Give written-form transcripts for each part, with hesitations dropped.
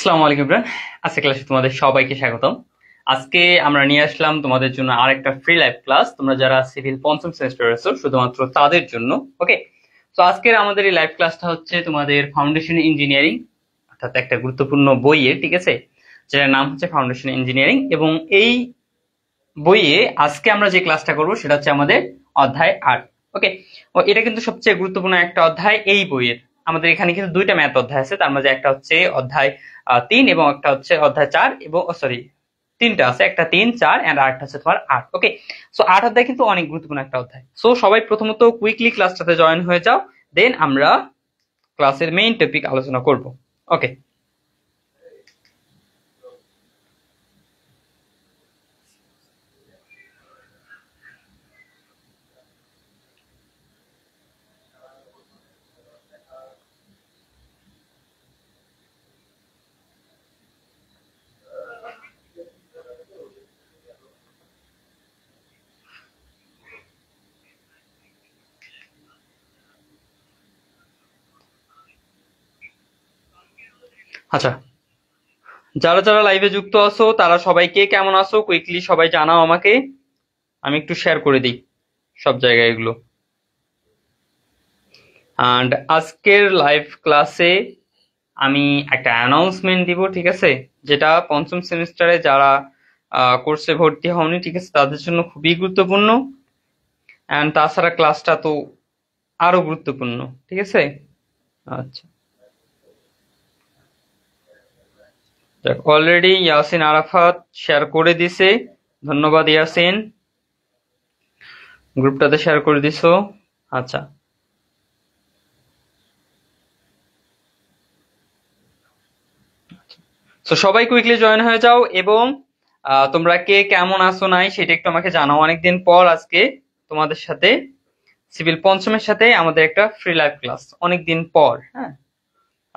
আসসালামু আলাইকুম ব্রান। আজকে ক্লাসে তোমাদের সবাইকে স্বাগতম। আজকে আমরা নিয়ে আসলাম তোমাদের জন্য আরেকটা ফ্রি লাইভ ক্লাস। তোমরা যারা সিভিল পঞ্চম সেমিস্টারে আছো শুধুমাত্র তাদের জন্য। ওকে, তো আজকের আমাদের এই লাইভ ক্লাসটা হচ্ছে তোমাদের ফাউন্ডেশন ইঞ্জিনিয়ারিং, অর্থাৎ একটা গুরুত্বপূর্ণ বইয়ের, ঠিক আছে, যেটার নাম হচ্ছে ফাউন্ডেশন ইঞ্জিনিয়ারিং। এবং এই বইয়ে আজকে আমরা যে ক্লাসটা করব সেটা হচ্ছে আমাদের অধ্যায় 8। ওকে, ও এটা কিন্তু সবচেয়ে গুরুত্বপূর্ণ একটা অধ্যায় এই বইয়ের। আমাদের এখানে কিন্তু দুইটা ম্যাথ অধ্যায় আছে, তার মাঝে একটা হচ্ছে অধ্যায় 3 এবং একটা হচ্ছে অধ্যায় 4, এবং সরি তিনটা আছে, একটা 3, 4 এন্ড আরেকটা হচ্ছে তোমার 8। ওকে, সো 8 অধ্যায় কিন্তু অনেক গুরুত্বপূর্ণ একটা অধ্যায়। সো সবাই প্রথমত কুইকলি ক্লাসটাতে জয়েন হয়ে যাও, দেন আমরা ক্লাসের মেইন টপিক আলোচনা করব। ওকে, আচ্ছা, যারা যারা লাইভে যুক্ত আছো তারা সবাইকে কেমন আছো কুইকলি সবাই জানাও আমাকে, আমি একটু শেয়ার করে দিই সব জায়গায় এগুলো। অ্যান্ড আজকের লাইভ ক্লাসে আমি একটা অ্যানাউন্সমেন্ট দিব, ঠিক আছে, যেটা পঞ্চম সেমিস্টারে যারা কোর্সে ভর্তি হওনি, ঠিক আছে, তাদের জন্য খুবই গুরুত্বপূর্ণ। অ্যান্ড তাছাড়া ক্লাসটা তো আরো গুরুত্বপূর্ণ, ঠিক আছে। আচ্ছা, দেখ অলরেডি ইয়াসিন আরাফাত শেয়ার করে দিছে, ধন্যবাদ ইয়াসিন, গ্রুপটাতে শেয়ার করে দিছো। আচ্ছা, তো সবাই কুইকলি জয়েন হয়ে যাও, এবং তোমরা কে কেমন আছো নাই সেটা একটু আমাকে জানাও। অনেকদিন পর আজকে তোমাদের সাথে সিভিল পঞ্চমের সাথে আমাদের একটা ফ্রি লাইভ ক্লাস, অনেকদিন পর। হ্যাঁ,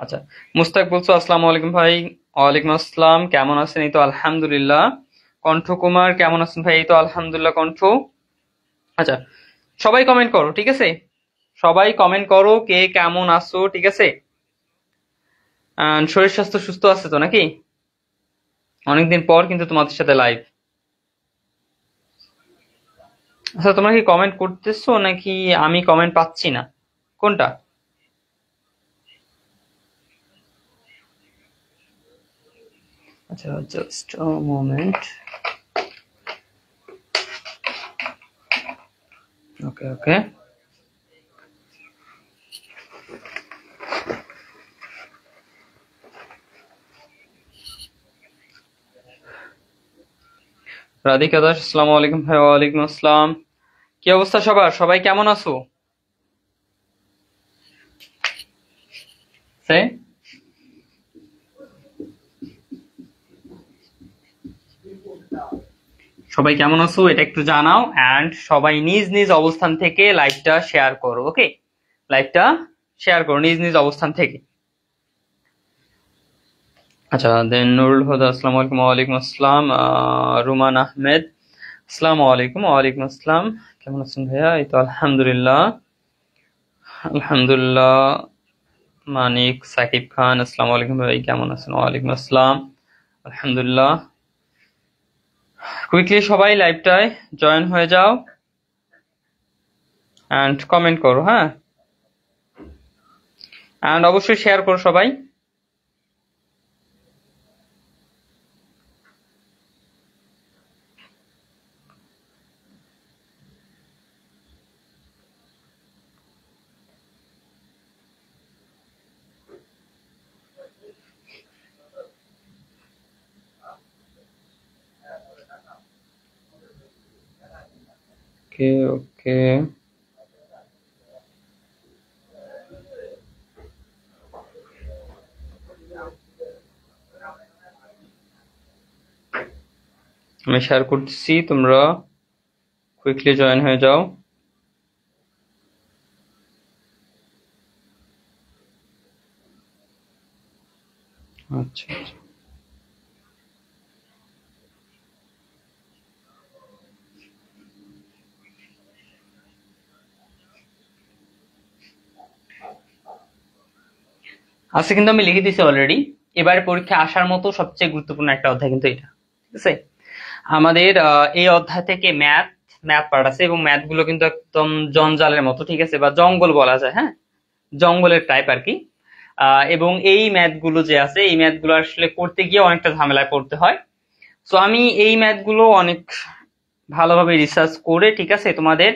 আচ্ছা, মুস্তাক বলছো আসসালামু আলাইকুম ভাই। ওয়ালাইকুম আসসালাম, কেমন আছেন? এই তো আলহামদুলিল্লাহ। কণ্ঠ কুমার কেমন আছেন ভাই? এই তো আলহামদুলিল্লাহ কণ্ঠ। আচ্ছা, সবাই কমেন্ট করো, ঠিক আছে, সবাই কমেন্ট করো কে কেমন আছো, ঠিক আছে। শরীর স্বাস্থ্য সুস্থ আছে তো নাকি? অনেকদিন পর কিন্তু তোমাদের সাথে লাইভ। আচ্ছা, তোমরা কি কমেন্ট করতেছো নাকি আমি কমেন্ট পাচ্ছি না, কোনটা? আচ্ছা, জাস্ট আ মোমেন্ট। ওকে ওকে, রাধিকা দাস আসসালামু আলাইকুম ভাই। ওয়ালাইকুম আসসালাম, কি অবস্থা সবার? সবাই কেমন আছো? সে সবাই কেমন আছো এটা একটু জানাও, এন্ড সবাই নিজ নিজ অবস্থান থেকে লাইভটা শেয়ার করো। ওকে, লাইভটা শেয়ার করো নিজ নিজ অবস্থান থেকে। আচ্ছা, দেন নুরুল হুদা আসসালামু আলাইকুম। ওয়ালাইকুম আসসালাম। রুমান আহমেদ আসসালামু আলাইকুম। ওয়ালাইকুম আসসালাম, কেমন আছেন ভাইয়া? এই তো আলহামদুলিল্লাহ আলহামদুলিল্লাহ। মানিক সাকিব খান আসসালামু আলাইকুম ভাই, কেমন আছেন? ওয়ালাইকুম আসসালাম, আলহামদুলিল্লাহ। কুইকলি সবাই লাইভটায় জয়েন হয়ে যাও এন্ড কমেন্ট করো, হ্যাঁ, এন্ড অবশ্যই শেয়ার করো সবাই। ওকে ওকে, আমি শেয়ার করতেছি, তোমরা কুইকলি জয়েন হয়ে যাও। আচ্ছা আচ্ছা, আচ্ছা, কিন্তু আমি লিখে দিছি অলরেডি। এবারে পরীক্ষা আসার মতো সবচেয়ে গুরুত্বপূর্ণ একটা অধ্যায় কিন্তু এটা, ঠিক আছে। আমাদের এই অধ্যায় থেকে ম্যাথ পার্ট আছে, এবং ম্যাথ গুলো কিন্তু একদম জঞ্জালের মতো, ঠিক আছে, বা জঙ্গল বলা যায়, হ্যাঁ, জঙ্গলের টাইপ আর কি। এবং এই ম্যাথ গুলো যে আছে, এই ম্যাথ গুলো আসলে করতে গিয়ে অনেকটা ঝামেলায় পড়তে হয়। তো আমি এই ম্যাথ গুলো অনেক ভালোভাবে রিসার্চ করে, ঠিক আছে, তোমাদের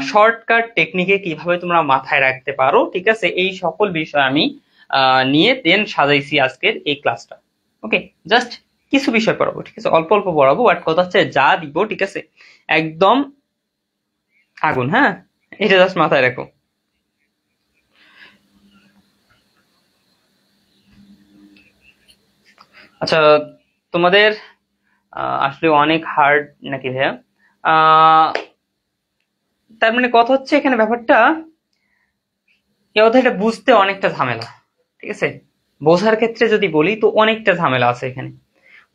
শর্টকাট টেকনিকে কিভাবে তোমরা মাথায় রাখতে পারো, ঠিক আছে, এই সকল বিষয় আমি নিয়ে দেন সাজাইছি আজকের এই ক্লাসটা। ওকে, জাস্ট কিছু বিষয় পড়াবো, ঠিক আছে, অল্প অল্প পড়াবো, বাট কথা হচ্ছে যা দিব, ঠিক আছে, একদম আগুন, হ্যাঁ, এটা জাস্ট মাথায় রাখো। আচ্ছা, তোমাদের আসলে অনেক হার্ড নাকি ভাইয়া? তার মানে কথা হচ্ছে এখানে ব্যাপারটা, এই অধ্যায়টা বুঝতে অনেকটা ঝামেলা, ঠিক আছে, বোঝার ক্ষেত্রে যদি বলি তো অনেকটা ঝামেলা আছে এখানে।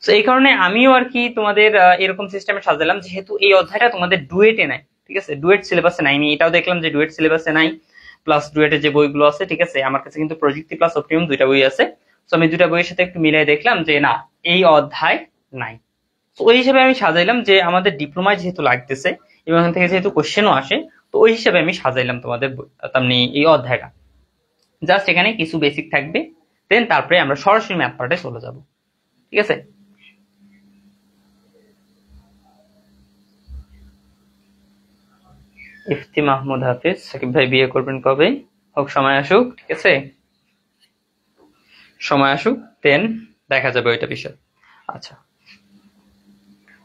তো এই কারণে আমিও আর কি তোমাদের এরকম সিস্টেমে সাজালাম, যেহেতু এই অধ্যায়টা তোমাদের ডুয়েটে নাই, ঠিক আছে, ডুয়েট সিলেবাসে নাই। আমি এটাও দেখলাম যে ডুয়েট সিলেবাসে নাই, প্লাস ডুয়েটের যে বইগুলো আছে, ঠিক আছে, আমার কাছে কিন্তু প্রযুক্তি প্লাস অপটিমাম দুইটা বই আছে। তো আমি দুইটা বইয়ের সাথে একটু মিলাই দেখলাম যে না, এই অধ্যায় নাই। তো ওই হিসাবে আমি সাজাইলাম যে আমাদের ডিপ্লোমায় যেহেতু লাগতেছে এবং এখান থেকে যেহেতু কোশ্চেনও আসে, তো ওই হিসাবে আমি সাজাইলাম তোমাদের তেমনি এই অধ্যায়টা। জাস্ট এখানে কিছু বেসিক থাকবে, দেন তারপরে আমরা সরাসরি ম্যাথ পার্টে চলে যাব, ঠিক আছে। ইফতি মাহমুদ হাফিজ, সাকিব ভাই বিয়ে করবেন কবে? হোক, সময় আসুক, ঠিক আছে, সময় আসুক, দেন দেখা যাবে ওইটা বিষয়। আচ্ছা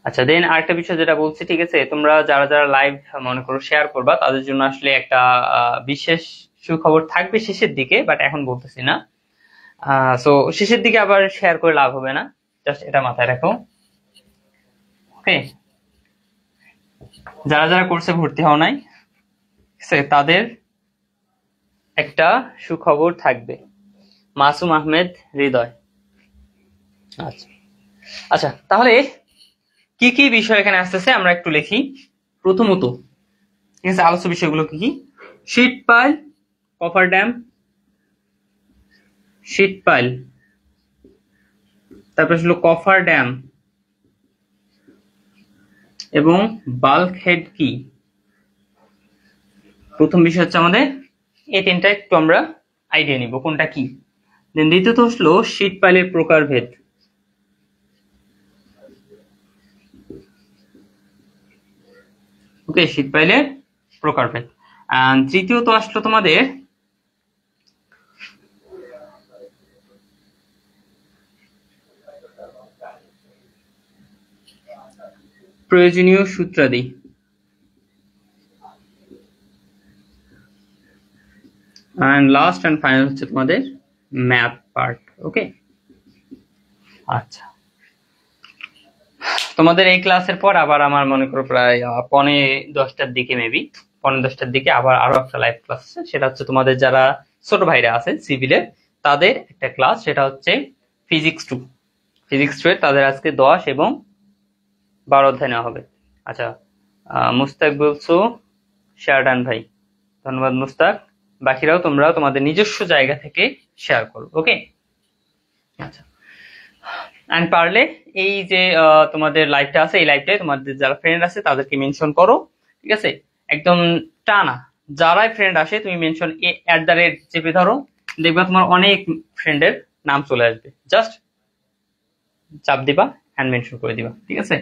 আচ্ছা, দেন আরেকটা বিষয় যেটা বলছি, ঠিক আছে, তোমরা যারা যারা লাইভ মনে করো শেয়ার করবা, তাদের জন্য আসলে একটা বিশেষ সুখবর থাকবে শেষের দিকে, বাট এখন বলতেছি না। সো শেষের দিকে আবার শেয়ার করে লাভ হবে না, জাস্ট এটা মাথায় রাখো। ওকে, যারা যারা কোর্সে ভর্তি হও নাই, ঠিক আছে, তাদের একটা সুখবর থাকবে। মাসুম আহমেদ হৃদয়। আচ্ছা আচ্ছা, তাহলে কি কি বিষয় এখানে আসতেছে আমরা একটু লিখি। প্রথমত, ঠিক আছে, আলোচ্য বিষয়গুলো কি কি? Sheet pile, কফার dam, sheet pile, তারপরে হলো কফার ড্যাম এবং বাল্ক হেড কি। প্রথম বিষয় হচ্ছে আমাদের এই তিনটা একটু আমরা আইডিয়া নিব কোনটা কি। দেন দ্বিতীয়ত হলো শীট পাইলের প্রকারভেদ। ওকে, শীট পাইলের প্রকারভেদ। তৃতীয়ত আসলো তোমাদের প্রয়োজনীয় সূত্রাদি। and লাস্ট এন্ড ফাইনাল হচ্ছে তোমাদের ম্যাথ পার্ট। ওকে, আচ্ছা, তোমাদের এই ক্লাসের পর আবার আমার মনে করো প্রায় 10:45 দিকে, মেবি 10:45 দিকে আবার আরো একটা লাইভ ক্লাস আছে। সেটা হচ্ছে তোমাদের যারা ছোট ভাইরা আছে সিভিলের, তাদের একটা ক্লাস, সেটা হচ্ছে ফিজিক্স 2। ফিজিক্স 2 এর তাদের আজকে 10 এবং 12 অধ্যায় নেওয়া হবে। আচ্ছা, মুস্তাক বলছো শেয়ার ডান ভাই, ধন্যবাদ মুস্তাক। বাকিরাও তোমরা তোমাদের নিজস্ব জায়গা থেকে শেয়ার করো। ওকে, আচ্ছা, এন্ড পারলে এই যে তোমাদের লাইভটা আছে, এই লাইভটায় তোমাদের যারা ফ্রেন্ড আছে তাদেরকে মেনশন করো, ঠিক আছে, একদম টানা যারাই ফ্রেন্ড আসে তুমি মেনশন চেপে ধরো, দেখবা তোমার অনেক ফ্রেন্ডের নাম চলে আসবে, জাস্ট চাপ দিবা এন্ড মেনশন করে দিবা, ঠিক আছে।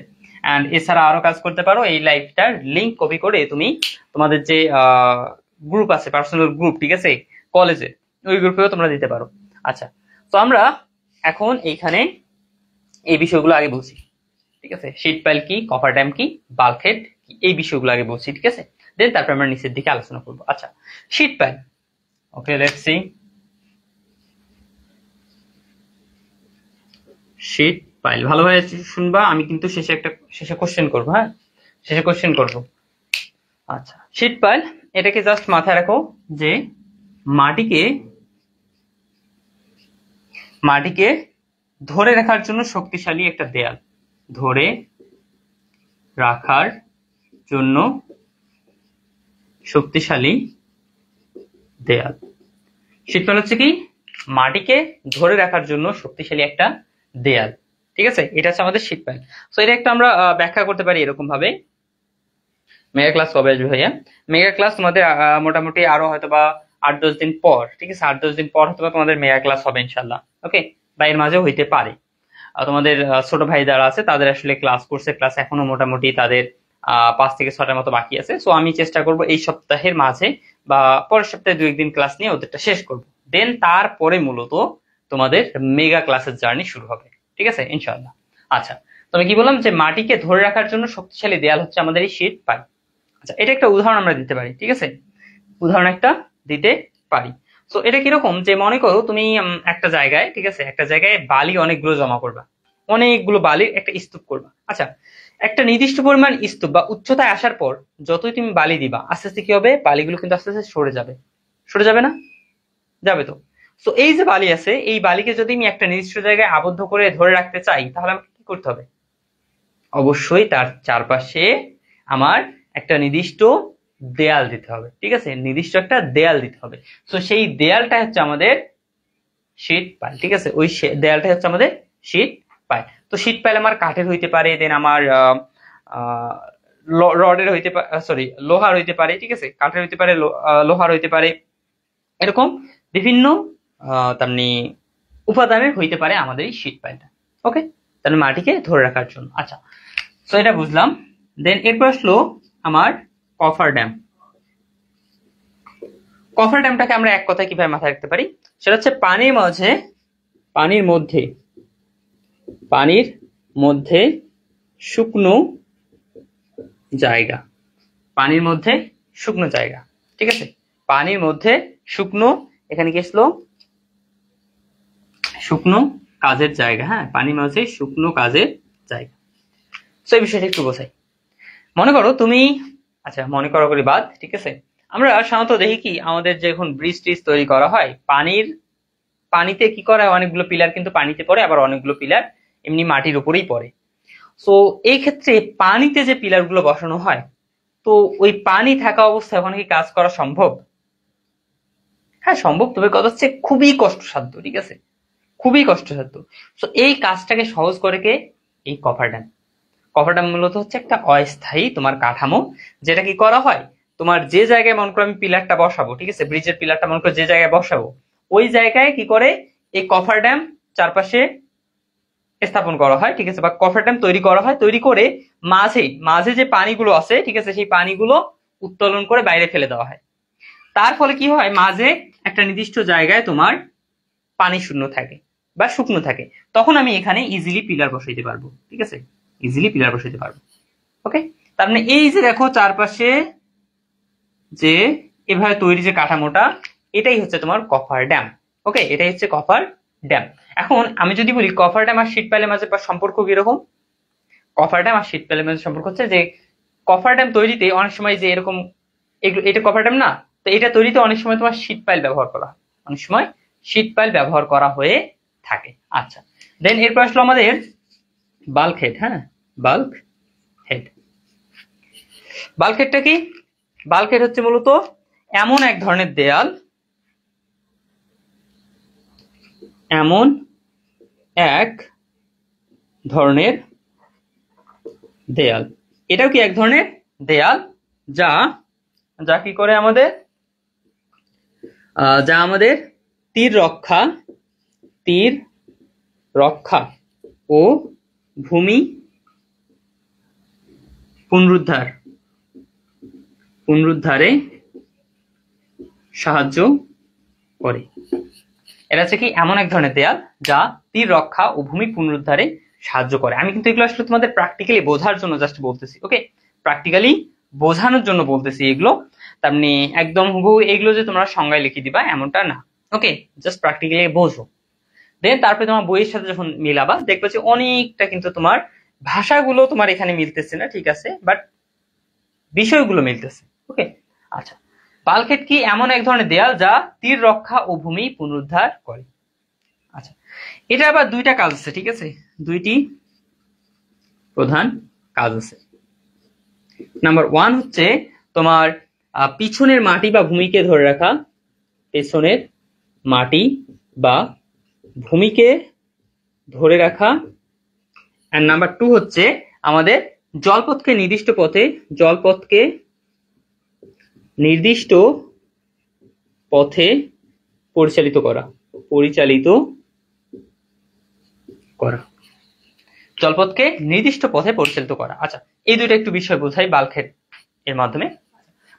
এন্ড এছাড়া আরো কাজ করতে পারো, এই লাইভটার লিংক কপি করে তুমি তোমাদের যে গ্রুপ আছে, পার্সোনাল গ্রুপ, ঠিক আছে, কলেজে, ওই গ্রুপেও তোমরা দিতে পারো। আচ্ছা, তো আমরা এখন এইখানে এই বিষয়গুলো আগে বলছি, ঠিক আছে, শীট পাইল কি, কফার ড্যাম কি, বাল্কহেড কি, এই বিষয়গুলো আগে বলছি, ঠিক আছে, দেন তারপর আমরা নিচের দিকে আলোচনা করবো। আচ্ছা, sheet pile. Okay, let's see. Sheet pile ভালোভাবে শুনবা, আমি কিন্তু শেষে কোশ্চেন করবো, হ্যাঁ, শেষে কোশ্চেন করবো। আচ্ছা, শীট পাইল, এটাকে জাস্ট মাথায় রাখো যে মাটিকে ধরে রাখার জন্য শক্তিশালী একটা দেয়াল, ধরে রাখার জন্য শক্তিশালী দেয়াল। শীট পাইল হচ্ছে কি, মাটিকে ধরে রাখার জন্য শক্তিশালী একটা দেয়াল। ঠিক আছে, এটা হচ্ছে আমাদের শীট পাইল। তো এটা একটা আমরা ব্যাখ্যা করতে পারি এরকম ভাবে। মেগা ক্লাস কবে আসবে ভাইয়া? মেগা ক্লাস তোমাদের মোটামুটি আরো হয়তো বা 8-10 দিন পর, ঠিক আছে, 8-10 দিন পর হয়তো তোমাদের মেগা ক্লাস হবে ইনশাল্লাহ। ওকে, বা এর মাঝেও হইতে পারে। তোমাদের ছোট ভাই যারা আছে তাদের আসলে ক্লাস করছে, ক্লাস এখনো মোটামুটি তাদের 5 থেকে 6টার মতো বাকি আছে। সো আমি চেষ্টা করব এই সপ্তাহের মাঝে বা পরের সপ্তাহে 2-1 দিন ক্লাস নিয়ে ওদেরটা শেষ করব। দেন তারপরে মূলত তোমাদের মেগা ক্লাসের জার্নি শুরু হবে, ঠিক আছে ইনশাল্লাহ। আচ্ছা, তুমি কি বললাম যে মাটিকে ধরে রাখার জন্য শক্তিশালী দেয়াল হচ্ছে আমাদের এই শীট পাইল। আচ্ছা, এটা একটা উদাহরণ আমরা দিতে পারি, ঠিক আছে, উদাহরণ একটা দিতে পারি। তো এটা কিরকম, যে মনে করো তুমি একটা জায়গায়, ঠিক আছে, একটা জায়গায় বালি অনেকগুলো জমা করবা, অনেকগুলো বালির একটা স্তূপ করবা। আচ্ছা, একটা নির্দিষ্ট পরিমাণ স্তূপ বা উচ্চতায় আসার পর যতই তুমি বালি দিবা আস্তে আস্তে কি হবে, বালিগুলো কিন্তু আস্তে আস্তে সরে যাবে। সরে যাবে না? যাবে তো। তো এই যে বালি আছে, এই বালিকে যদি আমি একটা নির্দিষ্ট জায়গায় আবদ্ধ করে ধরে রাখতে চাই তাহলে আমাকে কি করতে হবে? অবশ্যই তার চারপাশে আমার একটা নির্দিষ্ট দেয়াল দিতে হবে, ঠিক আছে, নির্দিষ্ট একটা দেয়াল দিতে হবে। তো সেই দেয়ালটা হচ্ছে আমাদের শীট পাইল, ঠিক আছে, ওই দেয়ালটা হচ্ছে আমাদের শীট পাইল। তো শীট পাইল আমার কাঠের হইতে পারে, দেন আমার রডের হইতে পারে, সরি লোহার হইতে পারে, ঠিক আছে, কাঠের হইতে পারে, লোহার হইতে পারে, এরকম বিভিন্ন তেমনি উপাদানের হইতে পারে আমাদের এই শীট পাইলটা। ওকে, তাহলে মাটিকে ধরে রাখার জন্য। আচ্ছা, তো এটা বুঝলাম। দেন এরপর আসলো আমার কফার ড্যাম। কফার ড্যামটাকে আমরা এক কথায় কিভাবে মাথায় রাখতে পারি, সেটা হচ্ছে পানির মধ্যে শুকনো জায়গা। পানির মধ্যে শুকনো জায়গা, ঠিক আছে, পানির মধ্যে শুকনো, এখানে কি আসলো, শুকনো কাজের জায়গা। হ্যাঁ, পানির মধ্যে শুকনো কাজের জায়গা। তো এই বিষয়টা একটু বোঝাই। মনে করো তুমি, আচ্ছা মনে করো করি বাদ, ঠিক আছে, আমরা সাধারণত দেখি কি আমাদের যখন ব্রিজ টিজ তৈরি করা হয়, পানিতে কি করা হয়, অনেকগুলো পিলার কিন্তু পানিতে পড়ে, আবার অনেকগুলো পিলার এমনি মাটির উপরেই পড়ে। তো এই ক্ষেত্রে পানিতে যে পিলার গুলো বসানো হয়, তো ওই পানি থাকা অবস্থায় ওখানে কি কাজ করা সম্ভব? হ্যাঁ সম্ভব, তবে কথা হচ্ছে খুবই কষ্টসাধ্য, ঠিক আছে, খুবই কষ্টসাধ্য। তো এই কাজটাকে সহজ করে কে? এই কভার ড্যাম। কভার ড্যাম মূলত হচ্ছে একটা অস্থায়ী তোমার কাঠামো, যেটা কি করা হয়, তোমার যে জায়গায় মনে করো আমি পিলারটা বসাবো, ঠিক আছে, ব্রিজের পিলারটা মনে করো যে জায়গায় বসাবো, ওই জায়গায় কি করে এই কভার ড্যাম চারপাশে স্থাপন করা হয়, ঠিক আছে, বা কভার ড্যাম তৈরি করা হয়, তৈরি করে মাঝে যে পানিগুলো আছে, ঠিক আছে, সেই পানিগুলো উত্তোলন করে বাইরে ফেলে দেওয়া হয়। তার ফলে কি হয়, মাঝে একটা নির্দিষ্ট জায়গায় তোমার পানি শূন্য থাকে বা শুকনো থাকে, তখন আমি এখানে ইজিলি পিলার বসাইতে পারবো, ঠিক আছে, ইজিলি পিলার বসাইতে পারবো। ওকে, তার মানে এই যে দেখো চারপাশে যে এভাবে তৈরি যে কাঠামোটা, এটাই হচ্ছে তোমার কভার ড্যাম। ওকে, এটাই হচ্ছে কভার ড্যাম। এখন আমি যদি বলি কভার ড্যাম আর শীট পাইলের মাঝে সম্পর্ক কিরকম, কভার ড্যাম আর শীট পাইলের মাঝে সম্পর্ক হচ্ছে যে কভার ড্যাম তৈরিতে অনেক সময় যে এরকম, এটা কভার ড্যাম না, তো এটা তৈরিতে অনেক সময় তোমার শীট পাইল ব্যবহার করা হয়, অনেক সময় শীট পাইল ব্যবহার করা হয়ে থাকে। আচ্ছা, দেন এরপর আসলো আমাদের বাল্ক হেড। হ্যাঁ, বাল্ক হেড। বাল্ক হেডটা কি? বাল্ক হেড হচ্ছে মূলত এমন এক ধরনের দেয়াল, এমন এক ধরনের দেয়াল, এটাও কি এক ধরনের দেয়াল যা যা কি করে আমাদের, যা আমাদের তীর রক্ষা ও ভূমি পুনরুদ্ধারে সাহায্য করে। এটা হচ্ছে কি এমন এক ধরনের দেয়াল যা তীর রক্ষা ও ভূমি পুনরুদ্ধারে সাহায্য করে। আমি কিন্তু এগুলো আসলে তোমাদের প্র্যাকটিক্যালি বোঝার জন্য জাস্ট বলতেছি। ওকে, প্র্যাকটিক্যালি বোঝানোর জন্য বলতেছি এগুলো, তেমনি একদম হুবহু এগুলো যে তোমরা সংজ্ঞায় লিখে দিবা এমনটা না। ওকে, জাস্ট প্র্যাকটিক্যালি বোঝো। দেন তারপরে তোমার বইয়ের সাথে যখন মিলাবা দেখবে যে অনেকটা কিন্তু তোমার ভাষাগুলো তোমার এখানে মিলতেছে না, ঠিক আছে, বাট বিষয়গুলো মিলতেছে। ওকে, আচ্ছা, বাল্কহেড কি এমন এক ধরনের দেয়াল যা তীর রক্ষা ও ভূমি পুনরুদ্ধার করে। আচ্ছা, এটা আবার দুইটা কাজ আছে, ঠিক আছে, দুইটি প্রধান কাজ আছে। নাম্বার 1 হচ্ছে তোমার পিছনের মাটি বা ভূমিকে ধরে রাখা, পেছনের মাটি বা ভূমিকে ধরে রাখা। এন্ড নাম্বার 2 হচ্ছে আমাদের জলপথকে নির্দিষ্ট পথে পরিচালিত করা। জলপথকে নির্দিষ্ট পথে পরিচালিত করা। আচ্ছা, এই দুটো একটু বিষয় বোঝাই বাল্কহেড এর মাধ্যমে।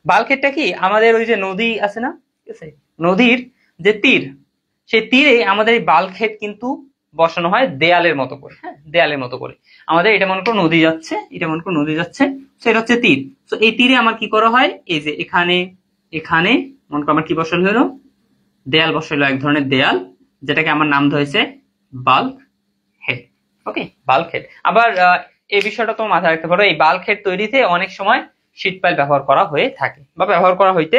বাল্কহেডটা কি, আমাদের ওই যে নদী আছে না, ঠিক আছে, নদীর যে তীর, সেই তীরে আমাদের এই বাল্কহেড কিন্তু বসানো হয় দেয়ালের মতো করে। হ্যাঁ, দেয়ালের মতো করে আমাদের এটা মনে করো নদী যাচ্ছে, সেটা হচ্ছে তীর। তো এই তীরে আমার কি করা হয়, এই যে এখানে মনে করো আমার কি বসানো হলো, দেয়াল বসাইলো, এক ধরনের দেয়াল, যেটাকে আমার নাম ধরেছে বাল্কহেড। ওকে, বাল্কহেড। আবার এই বিষয়টা তো মাথায় রাখতে পারো, এই বাল্কহেড তৈরিতে অনেক সময় শীট পাইল ব্যবহার করা হয়ে থাকে বা ব্যবহার করা হইতে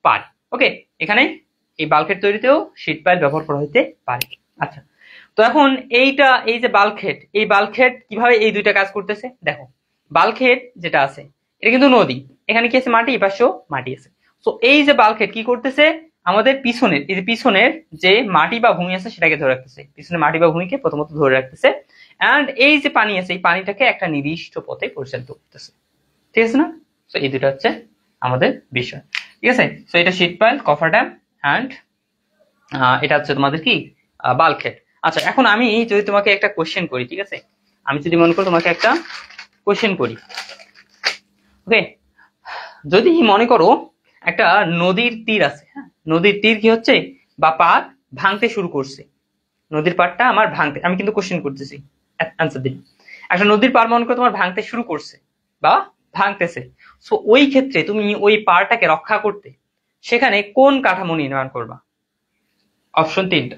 পারে। ওকে, এখানে এই বাল্কহেড তৈরিতেও শীট পাইল ব্যবহার করা হইতে পারে। আচ্ছা, তো এখন এই যে বাল্কহেড কিভাবে এই দুইটা কাজ করতেছে দেখো। বাল্কহেড যেটা আছে এটা কিন্তু নদী, এখানে কি আছে, মাটি, পাশেও মাটি আছে। তো এই যে বাল্কহেড কি করতেছে, আমাদের পিছনের যে মাটি বা ভূমি আছে সেটাকে ধরে রাখতেছে, পিছনের মাটি বা ভূমিকে প্রথমত ধরে রাখতেছে। এন্ড এই যে পানি আছে, এই পানিটাকে একটা নির্দিষ্ট পথে পরিচালিত করতেছে। ঠিক আছে না? তো এই দুটো হচ্ছে আমাদের বিষয়। ঠিক আছে, তো এটা sheet pile, cofferdam, and এটা হচ্ছে তোমাদের কি বাল্কহেড। আচ্ছা, এখন আমি যদি তোমাকে একটা কোশ্চেন করি, ঠিক আছে, আমি যদি মনে করো তোমাকে একটা কোশ্চেন করি। ওকে, যদি মনে করো একটা নদীর তীর আছে, হ্যাঁ, নদীর তীর কি হচ্ছে বা পার ভাঙতে শুরু করছে, নদীর পাড়টা আমার ভাঙতে, আমি কিন্তু কোশ্চেন করতেছি, অ্যান্সার দিন। একটা নদীর পার মনে করো তোমার ভাঙতে শুরু করছে বা ভাঙতেছে, সো ওই ক্ষেত্রে তুমি ওই পাড়টাকে রক্ষা করতে সেখানে কোন কাঠামো নির্মাণ করবা? অপশন 3টা,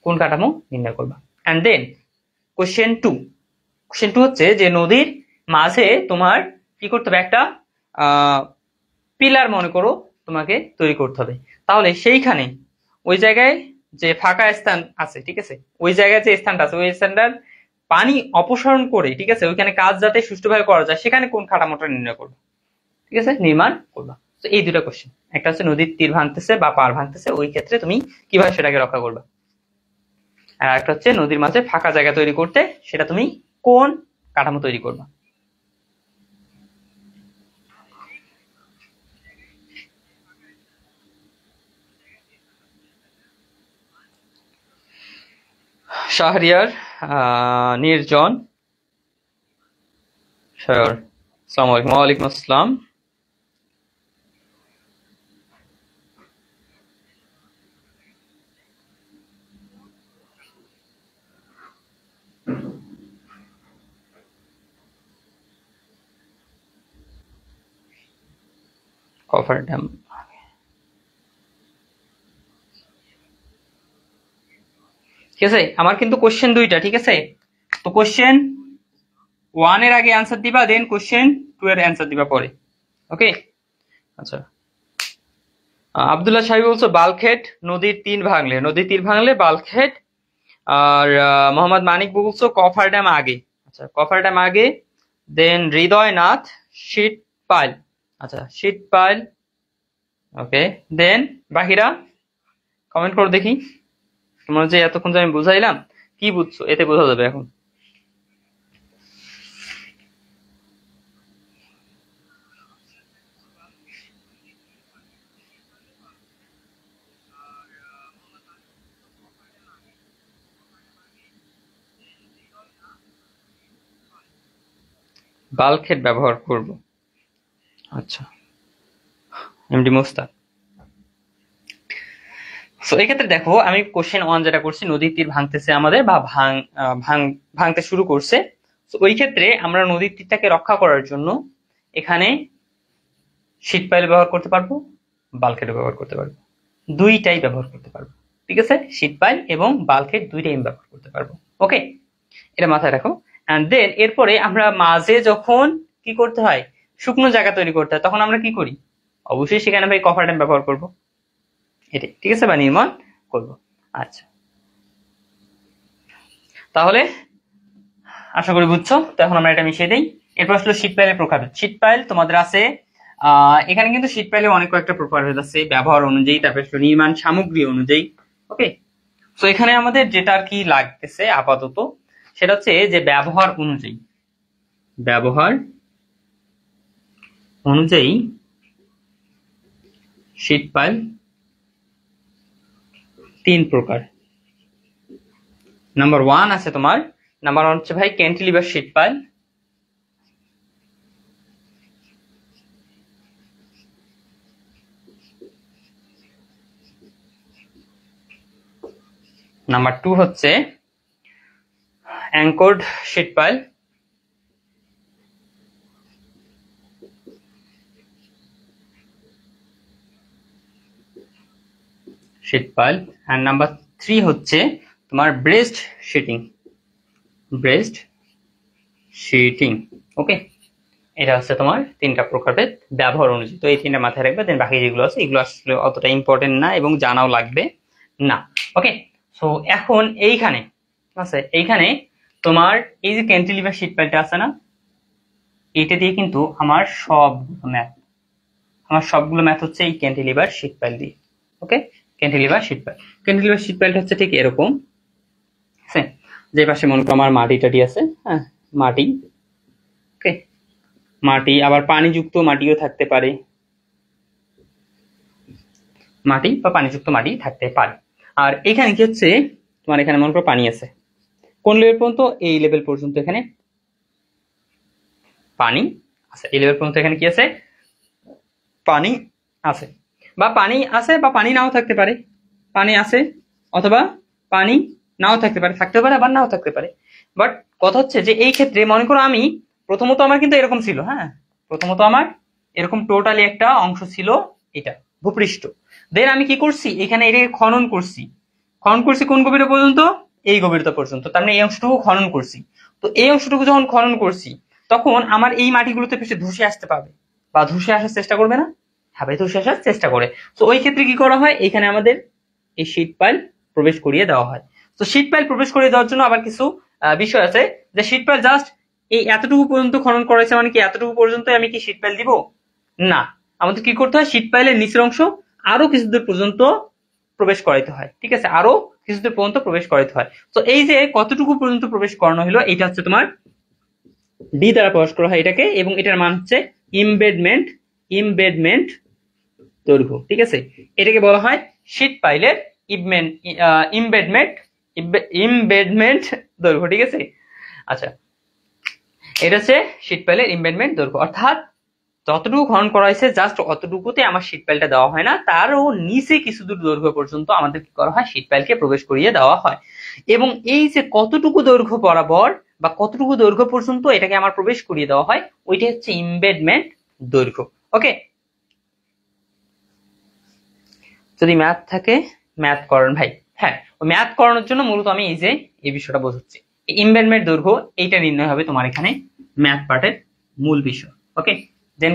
কোন কাঠামো নির্ণয় করবা? এন্ড দেন কোশ্চেন টু হচ্ছে যে নদীর মাঝে তোমার কি করতে হবে, একটা পিলার মনে করো তোমাকে তৈরি করতে হবে। তাহলে সেইখানে ওই জায়গায় যে ফাঁকা স্থান আছে, ঠিক আছে, ওই জায়গায় যে স্থানটা আছে, ওই স্থানটার পানি অপসারণ করে, ঠিক আছে, ওইখানে কাজ যাতে সুষ্ঠুভাবে করা যায়, সেখানে কোন কাঠামোটা নির্ণয় করবা, ঠিক আছে, নির্মাণ করবা। তো এই দুটো কোশ্চেন, একটা হচ্ছে নদীর তীর ভাঙতেছে বা পার ভাঙতেছে, ওই ক্ষেত্রে তুমি কিভাবে সেটাকে রক্ষা করবা, আর একটা হচ্ছে নদীর মাঝে ফাঁকা জায়গা তৈরি করতে, সেটা তুমি কোন কাঠামো তৈরি করবা। শাহরিয়ার, নির্জন, স্যার, আসসালামু আলাইকুম। ওয়ালাইকুম আসসালাম। কফার ড্যাম, ঠিক আছে, আমার কিন্তু কোশ্চেন দুইটা, ঠিক আছে। তো কোশ্চেন 1 এর আগে অ্যান্সার দিবা, দেন কোশ্চেন 2 এর অ্যান্সার দিবা পরে। ওকে, আচ্ছা। আব্দুল্লাহ সাহেব বলছো বাল্কহেড, নদীর তীর ভাঙলে বাল্কহেড। আর মোহাম্মদ মানিক বলছো কফার ড্যাম আগে। আচ্ছা, কফার ড্যাম আগে, দেন হৃদয়নাথ শীট পাইল। আচ্ছা, শীট পাইল। ওকে, দেন বাকিরা কমেন্ট করো দেখি, তোমরা যে এতক্ষণ যে আমি বুঝাইলাম কি বুঝছো, এতে বোঝা যাবে এখন। বাল্কহেড ব্যবহার করব। আচ্ছা, এমডি মোস্তাক। সো এক্ষেত্রে দেখো, আমি কোশ্চেন 1 যেটা করছি, নদীর তীর ভাঙতেছে আমাদের বা ভাঙতে শুরু করছে। তো ওই ক্ষেত্রে আমরা নদীর তীরটাকে রক্ষা করার জন্য এখানে শীট পাইল ব্যবহার করতে পারবো, বাল্কহেড ব্যবহার করতে পারবো, দুইটাই ব্যবহার করতে পারবো। ঠিক আছে, শীট পাইল এবং বাল্কহেড দুইটাই ব্যবহার করতে পারবো। ওকে, এটা মাথায় রাখো। এন্ড দেন এরপরে আমরা মাঝে যখন কি করতে হয়, শুকনো জায়গা তৈরি করতে হয়, তখন আমরা কি করি, অবশ্যই সেখানে ভাই কফার ড্যাম ব্যবহার করবো, এটাই, ঠিক আছে, বা নির্মাণ করবো। আচ্ছা, তাহলে আশা করি বুঝছো। তো এখন আমরা এটা মিশিয়ে দিই। এরপর আসলে শীট পাইলের প্রকারভেদ। শীট পাইল তোমাদের আছে, এখানে কিন্তু শীট পাইলে অনেক কয়েকটা প্রকারভেদ আছে, ব্যবহার অনুযায়ী, তারপরে নির্মাণ সামগ্রী অনুযায়ী। ওকে, তো এখানে আমাদের যেটা আর কি লাগতেছে আপাতত সেটা হচ্ছে যে ব্যবহার অনুযায়ী শীট পাইল 3 প্রকার। নাম্বার 1 আছে তোমার, নাম্বার 1 হচ্ছে ভাই ক্যান্টিলিভার শীট পাইল। নাম্বার 2 হচ্ছে anchored sheet pile. And number 3 হচ্ছে তোমার ব্রেস্ট শিটিং। ওকে, এটা হচ্ছে তোমার 3টা প্রকারের ব্যবহার অনুযায়ী। তো এই 3টা মাথায় রাখবে, দেন বাকি যেগুলো আছে এগুলো আসলে অতটা ইম্পর্টেন্ট না এবং জানাও লাগবে না। ওকে, সো এখন এইখানে তোমার এই যে ক্যান্টিলিভার শীট পাইলটা আছে না, এটা দিয়ে কিন্তু আমার সবগুলো ম্যাথ হচ্ছে এই ক্যান্টিলিভার শীট পাইল দিয়ে। ওকে, ক্যান্টিলিভার শীট পাইলটা হচ্ছে ঠিক এরকম, যে পাশে মনে করো আমার মাটি টাটি আছে, হ্যাঁ মাটি, ওকে মাটি, আবার পানিযুক্ত মাটিও থাকতে পারে, মাটি বা পানিযুক্ত মাটি থাকতে পারে। আর এখানে কি হচ্ছে তোমার, এখানে মনে করো পানি আছে, কোন লেভেল পর্যন্ত? এই লেভেল পর্যন্ত এখানে পানি আছে। এই লেভেল পর্যন্ত এখানে কি আছে? পানি আছে, বা পানি আছে বা পানি নাও থাকতে পারে, পানি আছে অথবা পানি নাও থাকতে পারে, থাকতে পারে আবার নাও থাকতে পারে। বাট কথা হচ্ছে যে এই ক্ষেত্রে মনে করো আমি প্রথমত আমার কিন্তু এরকম ছিল, হ্যাঁ প্রথমত আমার এরকম টোটালি একটা অংশ ছিল, এটা ভূপৃষ্ঠ। দেন আমি কি করছি, এখানে এটাকে খনন করছি কোন গভীরতা পর্যন্ত? এই গভীরতা পর্যন্ত। তার মানে এই অংশটুকু খনন করছি। তো এই অংশটুকু যখন খনন করছি তখন আমার এই মাটিগুলোতে বেশি ধসে আসতে পারবে বা ধসে আসার চেষ্টা করবে না? হ্যাঁ ভাই, ধসে আসার চেষ্টা করে। তো ওই ক্ষেত্রে কি করা হয়, এখানে আমাদের এই শীট পাইল প্রবেশ করিয়ে দেওয়া হয়। তো শীট পাইল প্রবেশ করিয়ে দেওয়ার জন্য আবার কিছু বিষয় আছে, যে শীট পাইল জাস্ট এই এতটুকু পর্যন্ত খনন করা হয়েছে মানে কি এতটুকু পর্যন্ত আমি কি শীট পাইল দিব? না, আমাদের কি করতে হয়, শীট পাইলের নিচের অংশ আরো কিছু দূর পর্যন্ত প্রবেশ করাইতে হয়। ঠিক আছে, আরো কিছু দূর পর্যন্ত প্রবেশ করাইতে হয়। তো এই যে কতটুকু পর্যন্ত প্রবেশ করানো হলো, এটা হচ্ছে তোমার ডি দ্বারা প্রকাশ করা হয় এটাকে, এবং এটার মান হচ্ছে ইমবেডমেন্ট দৈর্ঘ্য। ঠিক আছে, এটাকে বলা হয় শীট পাইলের ইমবেডমেন্ট দৈর্ঘ্য। ঠিক আছে, আচ্ছা এটা হচ্ছে শীট পাইলের ইমবেডমেন্ট দৈর্ঘ্য, অর্থাৎ যতটুকু খনন করা হয়েছে জাস্ট অতটুকুতে আমার শীট পাইলটা দেওয়া হয় না, তারও নিচে কিছু দূর দৈর্ঘ্য পর্যন্ত আমাদের কি করা হয়, শীট পাইলকে প্রবেশ করিয়ে দেওয়া হয়। এবং এই যে কতটুকু দৈর্ঘ্য বরাবর বা কতটুকু দৈর্ঘ্য পর্যন্ত এটাকে আমার প্রবেশ করিয়ে দেওয়া হয়, ওইটা হচ্ছে ইমবেডমেন্ট দৈর্ঘ্য। ওকে, যদি ম্যাথ থাকে ম্যাথ করেন ভাই। হ্যাঁ, ম্যাথ করানোর জন্য মূলত আমি এই বিষয়টা বোঝাচ্ছি, ইমবেডমেন্ট দৈর্ঘ্য এইটা নির্ণয় হবে তোমার এখানে ম্যাথ পার্টের মূল বিষয়। ওকে, দেন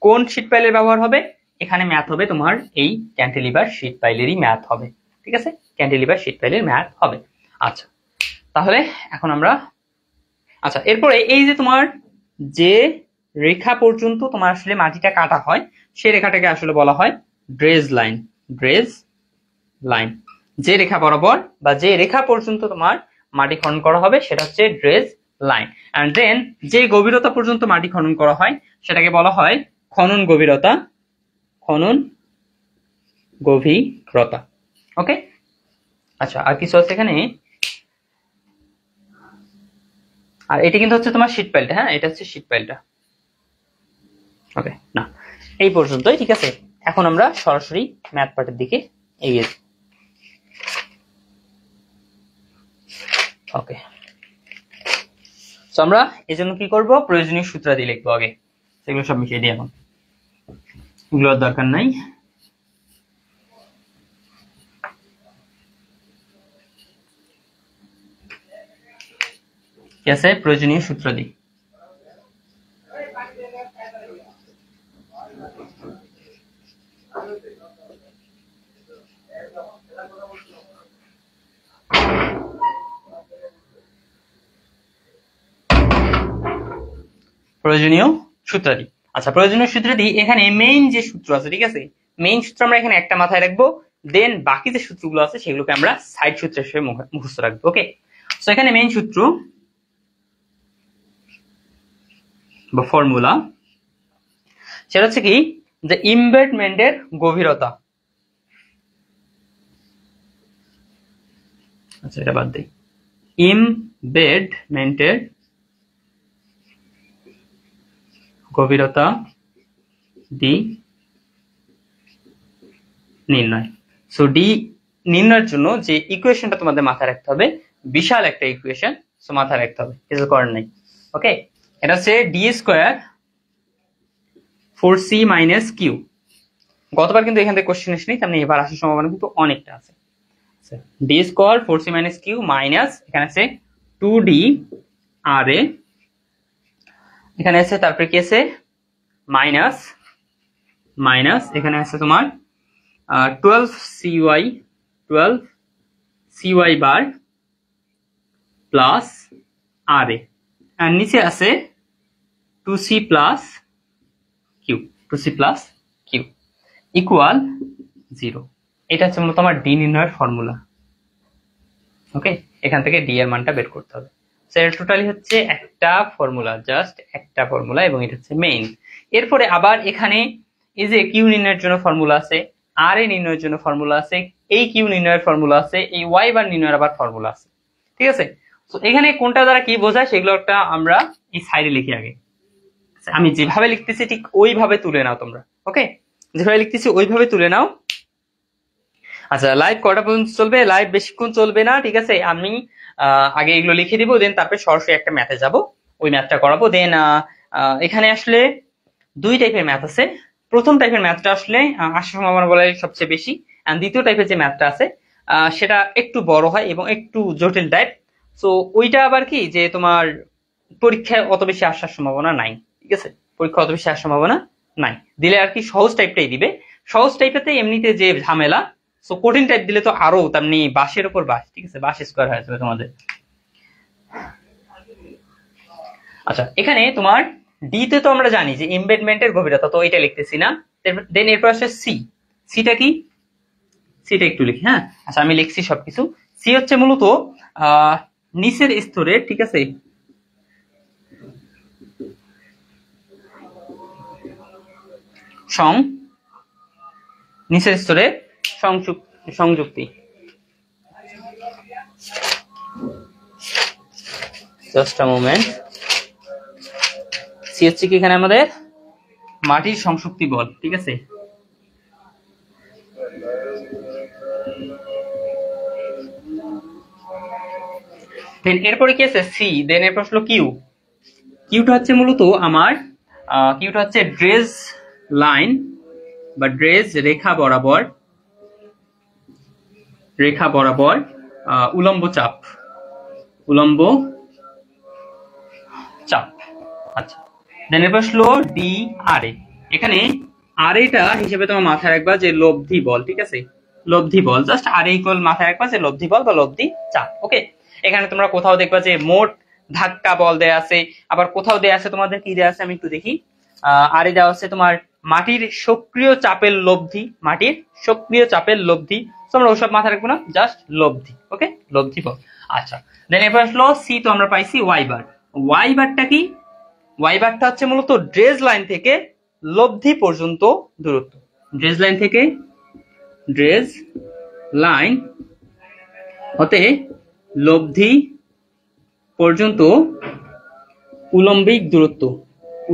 কোন শীট পাইলের ব্যবহার হবে, এখানে ম্যাথ হবে তোমার এই ক্যান্টিলিভার শীট পাইলেরই ম্যাথ হবে। ঠিক আছে, ক্যান্টিলিভার শীট পাইলের ম্যাথ হবে। আচ্ছা, তাহলে এখন আমরা এরপরে এই যে তোমার যে রেখা পর্যন্ত তোমার আসলে মাটিটা কাটা হয়, সেই রেখাটাকে আসলে বলা হয় ড্রেজ লাইন। যে রেখা বরাবর বা যে রেখা পর্যন্ত তোমার মাটি খনন করা হবে সেটা হচ্ছে ড্রেজ লাইন। এন্ড দেন যে গভীরতা পর্যন্ত মাটি খনন করা হয় সেটাকে বলা হয় খনন গভীরতা। ওকে, আচ্ছা আর কিছু আছে এখানে, আর এটা কিন্তু হচ্ছে তোমার শীট পাইলটা, হ্যাঁ এটা হচ্ছে শীট পাইলটা। ওকে, না এই পর্যন্তই। ঠিক আছে, এখন আমরা সরাসরি ম্যাথ পার্টের দিকে এগিয়ে যাই। ওকে, তো আমরা এই জন্য কি করব, প্রয়োজনীয় সূত্রাদি লিখবো আগে, সেগুলো সব মিশিয়ে দিই। এখন এগুলোর দরকার নাই। কি আছে, প্রয়োজনীয় সূত্রাদি। প্রয়োজনীয় সূত্রাদি। আচ্ছা, প্রয়োজনীয় সূত্রাদি এখানে মেইন যে সূত্র আছে, ঠিক আছে মেইন সূত্র আমরা এখানে একটা মাথায় রাখবো, দেন বাকি যে সূত্রগুলো আছে সেগুলোকে আমরা সাইড সূত্র হিসেবে মুখস্থ রাখবো। ওকে, সো এখানে মেইন সূত্র বা ফর্মুলা সেটা হচ্ছে কি, যে ইমবেডমেন্টের গভীরতা, আচ্ছা এটা বাদ দেই, ইমবেডমেন্টের গভীরতা ডি নির্ণয়। সো ডি নির্ণয়ের জন্য যে ইকুয়েশনটা তোমাদের মাথায় রাখতে হবে, বিশাল একটা ইকুয়েশন, সো মাথায় রাখতে হবে, কিছু করার নাই। ওকে, এটা হচ্ছে D square 4c minus Q. গতবার কিন্তু এখান থেকে কোশ্চেন আসেনি, তেমনি এবার আসার সম্ভাবনা কিন্তু অনেকটা আছে। D square 4c minus Q minus এখানে আছে 2d আর এ, এখানে আছে তারপরে কি আছে মাইনাস মাইনাস এখানে আছে তোমার 12cy বার প্লাস আর এ, আর নিচে আছে 2c প্লাস কিউ ইকুয়াল 0। এটা হচ্ছে মূলত আমার ডি নির্ণয়ের ফর্মুলা। ওকে, এখান থেকে ডি এর মানটা বের করতে হবে। এর টোটালি হচ্ছে একটা ফর্মুলা, জাস্ট একটা ফর্মুলা, এবং এটা হচ্ছে মেইন। এরপরে আবার এখানে এই যে কিউ নির্ণয়ের জন্য ফর্মুলা আছে, আর এ নির্ণয়ের জন্য ফর্মুলা আছে, এই কিউ নির্ণয়ের ফর্মুলা আছে, এই ওয়াই বার নির্ণয়ের আবার ফর্মুলা আছে। ঠিক আছে, তো এখানে কোনটা দ্বারা কি বোঝায় সেগুলো একটা আমরা এই সাইডে লিখি আগে। আমি যেভাবে লিখতেছি ঠিক ওইভাবে তুলে নাও তোমরা। ওকে, যেভাবে লিখতেছি ওইভাবে তুলে নাও। আচ্ছা, লাইভ কটা পর্যন্ত চলবে? লাইভ বেশিক্ষণ চলবে না, ঠিক আছে। আমি আগে এগুলো লিখে দিব, দেন তারপরে সরাসরি একটা ম্যাথে যাব, ওই ম্যাথটা করাবো। দেন এখানে আসলে দুই টাইপের ম্যাথ আছে। প্রথম টাইপের ম্যাথটা আসলে আসার সম্ভাবনা বলে সবচেয়ে বেশি, আর দ্বিতীয় টাইপের যে ম্যাথটা আছে সেটা একটু বড় হয় এবং একটু জটিল টাইপ। সো ওইটা আবার কি, যে তোমার পরীক্ষায় অত বেশি আসার সম্ভাবনা নাই। ঠিক আছে, পরীক্ষা অত বেশি আসার সম্ভাবনা নাই, দিলে আর কি সহজ টাইপটাই দিবে। সহজ টাইপেতে এমনিতে যে ঝামেলা, সো কঠিন টাইপ দিলে তো আরো তেমনি বাসের উপর বাস। ঠিক আছে, বাস স্কোয়ার হয়ে যাবে তোমাদের। আচ্ছা, এখানে তোমার ডি তে তো আমরা জানি যে এমবেডমেন্টের গভীরতা, তো এটা লিখতেছি না। দেন এরপর আসে সি। সিটা কি, সিটা একটু লিখি। হ্যাঁ, আচ্ছা আমি লিখছি সবকিছু। সি হচ্ছে মূলত নিচের স্তরে, ঠিক আছে, নিচের স্তরে সংযুক্তি। Just a moment. সি হচ্ছে কি এখানে আমাদের মাটির সংযুক্তি বল। ঠিক আছে, দেন এরপরে কি আছে সি, দেন এরপর আসলো কিউ। কিউটা হচ্ছে মূলত আমার কিউটা হচ্ছে ড্রেজ লাইন বা ড্রেজ রেখা বরাবর উলম্ব চাপ। আচ্ছা, দেন এরপর আসলো ডি আর এ। এখানে আর এটা হিসেবে তোমার মাথায় রাখবা যে লব্ধি বল। ঠিক আছে, লব্ধি বল, জাস্ট আর ইকুয়াল মাথায় রাখবা যে লব্ধি বল বা লব্ধি চাপ। ওকে, এখানে তোমরা কোথাও দেখবা যে মোট ধাক্কা বল দেয়া আছে, আবার কোথাও দেয়া আছে তোমাদের কি দেয়া আছে আমি একটু দেখি। আর এ দেওয়া আছে তোমার মাটির সক্রিয় চাপের লব্ধি। তো আমরা ওসব মাথায় রাখবো না, জাস্ট লব্ধি। ওকে, লব্ধি বল। আচ্ছা, দেন এরপর আসলো সি, তো আমরা পাইছি ওয়াই বার। ওয়াই বারটা কি, ওয়াই বারটা হচ্ছে মূলত ড্রেজ লাইন থেকে লব্ধি পর্যন্ত দূরত্ব। ড্রেজ লাইন হতে লব্ধি পর্যন্ত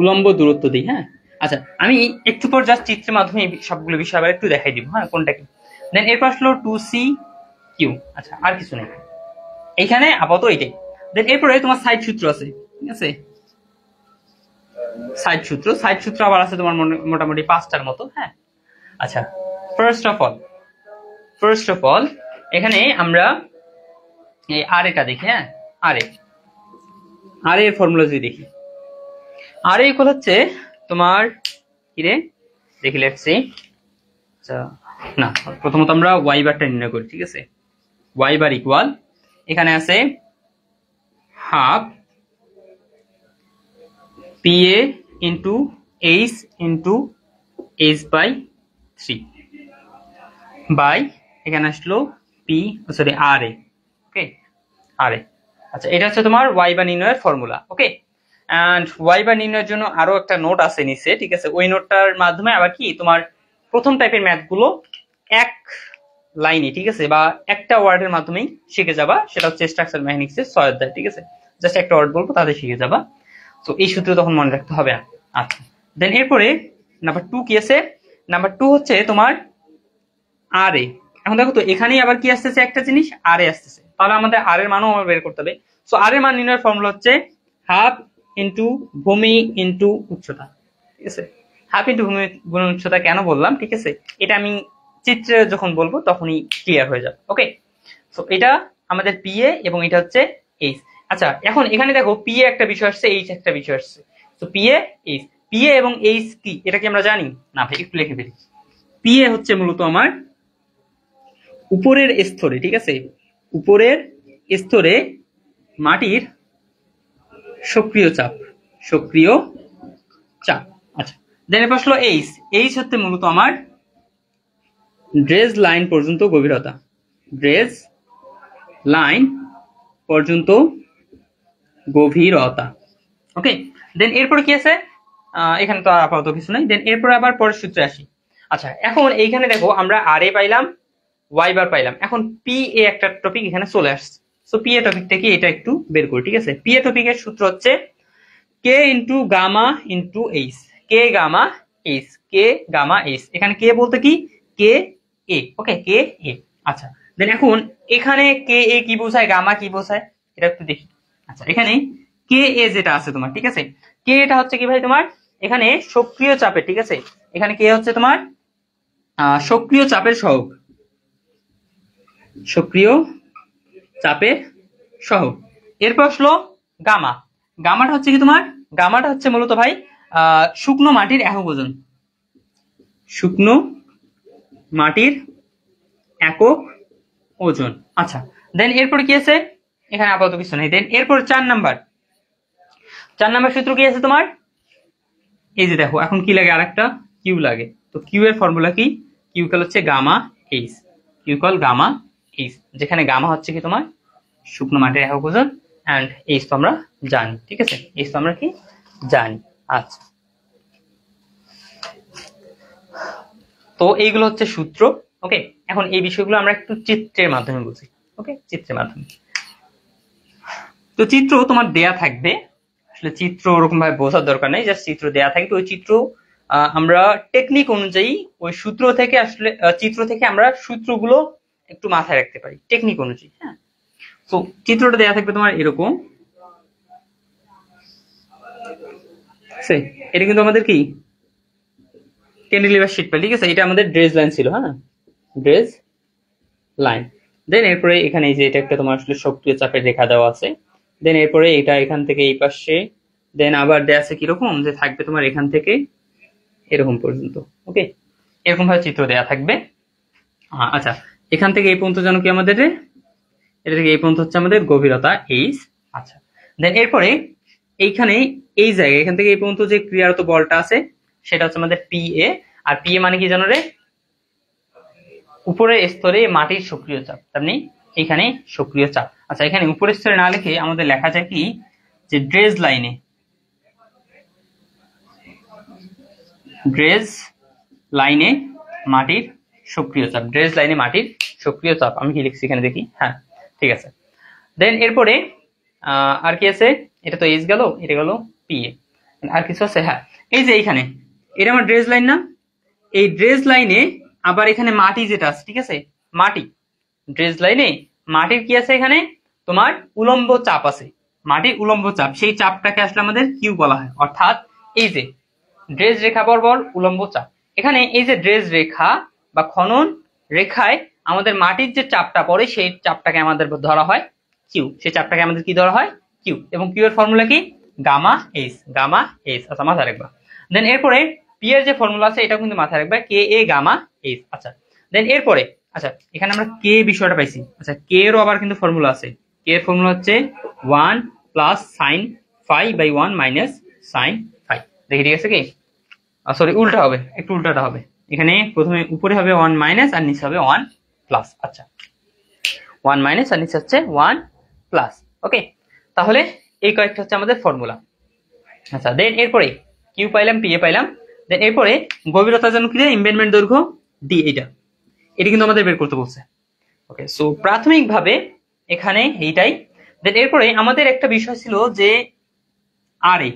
উলম্ব দূরত্ব দিই। হ্যাঁ, আচ্ছা আমি একটু পর জাস্ট চিত্রের মাধ্যমে সবগুলো বিষয় আবার একটু দেখাই দিব। হ্যাঁ, কোনটা কি। দেন এরপর আসলো 2c কিউ। আচ্ছা, আর কিছু নেই এইখানে আপাতত এইটাই। দেন এরপরে তোমার সাইড সূত্র আছে। ঠিক আছে, সাইড সূত্র আবার আছে তোমার মোটামুটি 5টার মতো। হ্যাঁ, আচ্ছা, ফার্স্ট অফ অল এখানে আমরা এই আর এটা দেখি। হ্যাঁ, আর এর ফর্মুলা যদি দেখি, আর ইকুয়াল হচ্ছে তোমার কি রে, দেখি লেটস সি। আচ্ছা না, প্রথমত আমরা ওয়াই বারটা নির্ণয় করি। ঠিক আছে, ওয়াই বার ইকুয়াল এখানে আছে half PA into H by 3। By এখানে আসলো পি, সরি আর এ। ওকে, আর এ। আচ্ছা, এটা হচ্ছে তোমার ওয়াই বার নির্ণয়ের formula. Okay, and y bar নির্ণয়ের জন্য আরো একটা নোট আছে নিচে, ঠিক আছে? ওই নোটটার মাধ্যমে আবার কি তোমার প্রথম টাইপের ম্যাথ গুলো এক লাইনে, ঠিক আছে, বা একটা ওয়ার্ডের মাধ্যমেই শিখে যাবা। সেটা হচ্ছে স্ট্রাকচার মেকানিক্সের 6 অধ্যায়, ঠিক আছে? জাস্ট একটা ওয়ার্ড বলবো, তাদের শিখে যাবা। তো এই সূত্র তখন মনে রাখতে হবে না। আচ্ছা, দেন এরপরে নাম্বার 2 কি আছে? নাম্বার 2 হচ্ছে তোমার আর এ। এখন দেখো তো এখানেই আবার কি আসতেছে, একটা জিনিস আর এ আসতেছে, তাহলে আমাদের আর এর মানও বের করতে হবে। সো আর এর মান নির্ণয়ের ফর্মুলা হচ্ছে হাফ ইন্টু ভূমি ইন্টু উচ্চতা, ঠিক আছে? হাফ ইন্টু ভূমি গুণ উচ্চতা কেন বললাম, ঠিক আছে? এটা আমি চিত্রে যখন বলবো তখনই ক্লিয়ার হয়ে যাবে। ওকে, সো এটা আমাদের পি এ এবং এটা হচ্ছে এইচ। আচ্ছা, এখন এখানে দেখো পি এ একটা বিষয় আসছে, এইচ একটা বিষয় আসছে। তো P A H, P A এবং এইচ কি এটা কি আমরা জানি? না ভাই, একটু লিখে ফেলি। পি এ হচ্ছে মূলত আমার উপরের স্তরে, ঠিক আছে, উপরের স্তরে মাটির সক্রিয় চাপ, সক্রিয় চাপ। আচ্ছা, দেন এরপর আসলো এইচ। এইচ হচ্ছে মূলত আমার ড্রেজ লাইন পর্যন্ত গভীরতা, ড্রেজ লাইন পর্যন্ত গভীরতা। ওকে, দেন এরপর কি আছে? এখানে তো আপাতত কিছু নাই। দেন এরপর আবার পরের সূত্রে আসি। আচ্ছা, এখন এইখানে দেখো আমরা আর এ পাইলাম, ওয়াই বার পাইলাম। এখন পি এ একটা টপিক এখানে চলে আসছে। সো পি এ টপিকটা কি এটা একটু বের করি, ঠিক আছে? পি এ টপিকের সূত্র হচ্ছে কে ইন্টু গামা ইন্টু এইচ, কে গামা এইচ, কে গামা এইচ। এখানে কে বলতে কি কে এ, ওকে, কে এ। আচ্ছা, দেন এখন এখানে কে এ কি বোঝায়, গামা কি বোঝায়, এটা একটু দেখি। আচ্ছা, এখানে কে এ যেটা আছে তোমার, ঠিক আছে, কে এটা হচ্ছে কি ভাই তোমার এখানে সক্রিয় চাপের, ঠিক আছে? এখানে কে হচ্ছে তোমার সক্রিয় চাপের সহগ, সক্রিয় চাপের সহগ। এরপর আসলো গামা। গামাটা হচ্ছে কি তোমার, গামাটা হচ্ছে মূলত ভাই শুকনো মাটির একক ওজন, শুকনো মাটির একক ওজন। আচ্ছা, দেন এরপর কি আছে? এখানে আপাতত কিছু নেই। দেন এরপর 4 নাম্বার সূত্র কি আছে তোমার? এই যে দেখো, এখন কি লাগে, আরেকটা কিউ লাগে। তো কিউ এর ফর্মুলা কি? কিউ কল হচ্ছে gamma H, Q call gamma H, যেখানে গামা হচ্ছে কি তোমার শুকনো মাটির একক ওজন, এন্ড এইচ তো আমরা জানি, ঠিক আছে? এইচ তো আমরা কি জানি। আচ্ছা, তো এইগুলো হচ্ছে সূত্র। ওকে, এখন এই বিষয়গুলো আমরা একটু চিত্রের মাধ্যমে বুঝি। ওকে, চিত্রের মাধ্যমে। তো চিত্র তোমার দেয়া থাকবে, আসলে চিত্র ওরকম ভাবে বোঝার দরকার নেই, জাস্ট চিত্র দেয়া থাকবে। ওই চিত্র আমরা টেকনিক অনুযায়ী ওই সূত্র থেকে আসলে চিত্র থেকে আমরা সূত্রগুলো একটু মাথায় রাখতে পারি টেকনিক অনুযায়ী। হ্যাঁ, তো চিত্রটা দেয়া থাকবে তোমার এরকম। এটা কিন্তু আমাদের কি ক্যান্টিলিভার শীট, ঠিক আছে? এটা আমাদের ড্রেজ লাইন ছিল। হ্যাঁ, ড্রেজ লাইন। দেন এরপরে এখানে এই যে এটা একটা তোমার আসলে সক্রিয় চাপের রেখা দেওয়া আছে। দেন এরপরে এটা এখান থেকে এই পাশে, দেন আবার দেয়া আছে কিরকম, যে থাকবে তোমার এখান থেকে এরকম পর্যন্ত। ওকে, এরকম ভাবে চিত্র দেয়া থাকবে। আচ্ছা, এখান থেকে এই পর্যন্ত জানো কি আমাদের, এটা থেকে এই পর্যন্ত হচ্ছে আমাদের গভীরতা এইচ। আচ্ছা, দেন এরপরে এইখানে এই জায়গায় এখান থেকে এই পর্যন্ত যে ক্রিয়ারত বলটা আছে সেটা হচ্ছে আমাদের P A. R P A মানে কি জানো রে? উপরের স্তরে মাটির সক্রিয় চাপ, তার মানে এখানে সক্রিয় চাপ। আচ্ছা, এখানে উপরের স্তরে না লিখে আমাদের লেখা যায় কি, যে ড্রেজ লাইনে, ড্রেজ লাইনে মাটির সক্রিয় চাপ, ড্রেজ লাইনে মাটির সক্রিয় চাপ। আমি কি লিখছি এখানে দেখি? হ্যাঁ, ঠিক আছে। দেন এরপরে আর কি আছে? এটা তো এইচ গেল, এটা গেল পি এ। আর কিছু আছে? হ্যাঁ, এই যে এইখানে এটা আমার ড্রেজ লাইন না? এই ড্রেজ লাইনে আবার এখানে মাটি যেটা আছে, ঠিক আছে, মাটি, ড্রেজ লাইনে মাটির কি আছে? এখানে তোমার উলম্ব চাপ আছে, মাটির উলম্ব চাপ। সেই চাপটাকে আসলে আমাদের কিউ বলা হয়। অর্থাৎ এই যে ড্রেজ রেখা বরাবর উলম্ব চাপ, এখানে এই যে ড্রেজ রেখা বা খনন রেখায় আমাদের মাটির যে চাপটা পড়ে সেই চাপটাকে আমাদের ধরা হয় কিউ, সেই চাপটাকে আমাদের কি ধরা হয়? কিউ। এবং কিউ এর ফর্মুলা কি? Gamma H, gamma H. আচ্ছা, মাথায় রাখবা। দেন এরপরে পি এর যে ফর্মুলা আছে এটাও কিন্তু মাথায় রাখবা, কে এ গামা এইচ। আচ্ছা, দেন এরপরে আচ্ছা এখানে আমরা কে বিষয়টা পাইছি। আচ্ছা, কে এরও আবার কিন্তু ফর্মুলা আছে। কে এর ফর্মুলা হচ্ছে 1 plus sine phi by 1 minus sine phi. দেখি ঠিক আছে কি? সরি, উল্টা হবে, একটু উল্টাটা হবে। এখানে প্রথমে উপরে হবে 1 মাইনাস আর নিচে হবে 1 প্লাস। আচ্ছা 1 মাইনাস আর নিচে হচ্ছে 1 প্লাস। ওকে, তাহলে এই কয়েকটা হচ্ছে আমাদের ফর্মুলা। আচ্ছা দেন এরপরে কিউ পাইলাম, পি এ পাইলাম। দেন এরপরে গভীরতার জন্য কি এমবেডমেন্ট দৈর্ঘ্য ডি, এটা কিন্তু আমাদের বের করতে বলছে। ওকে, সো প্রাথমিকভাবে এখানে এইটাই। দেন এরপরে আমাদের একটা বিষয় ছিল যে আর এ,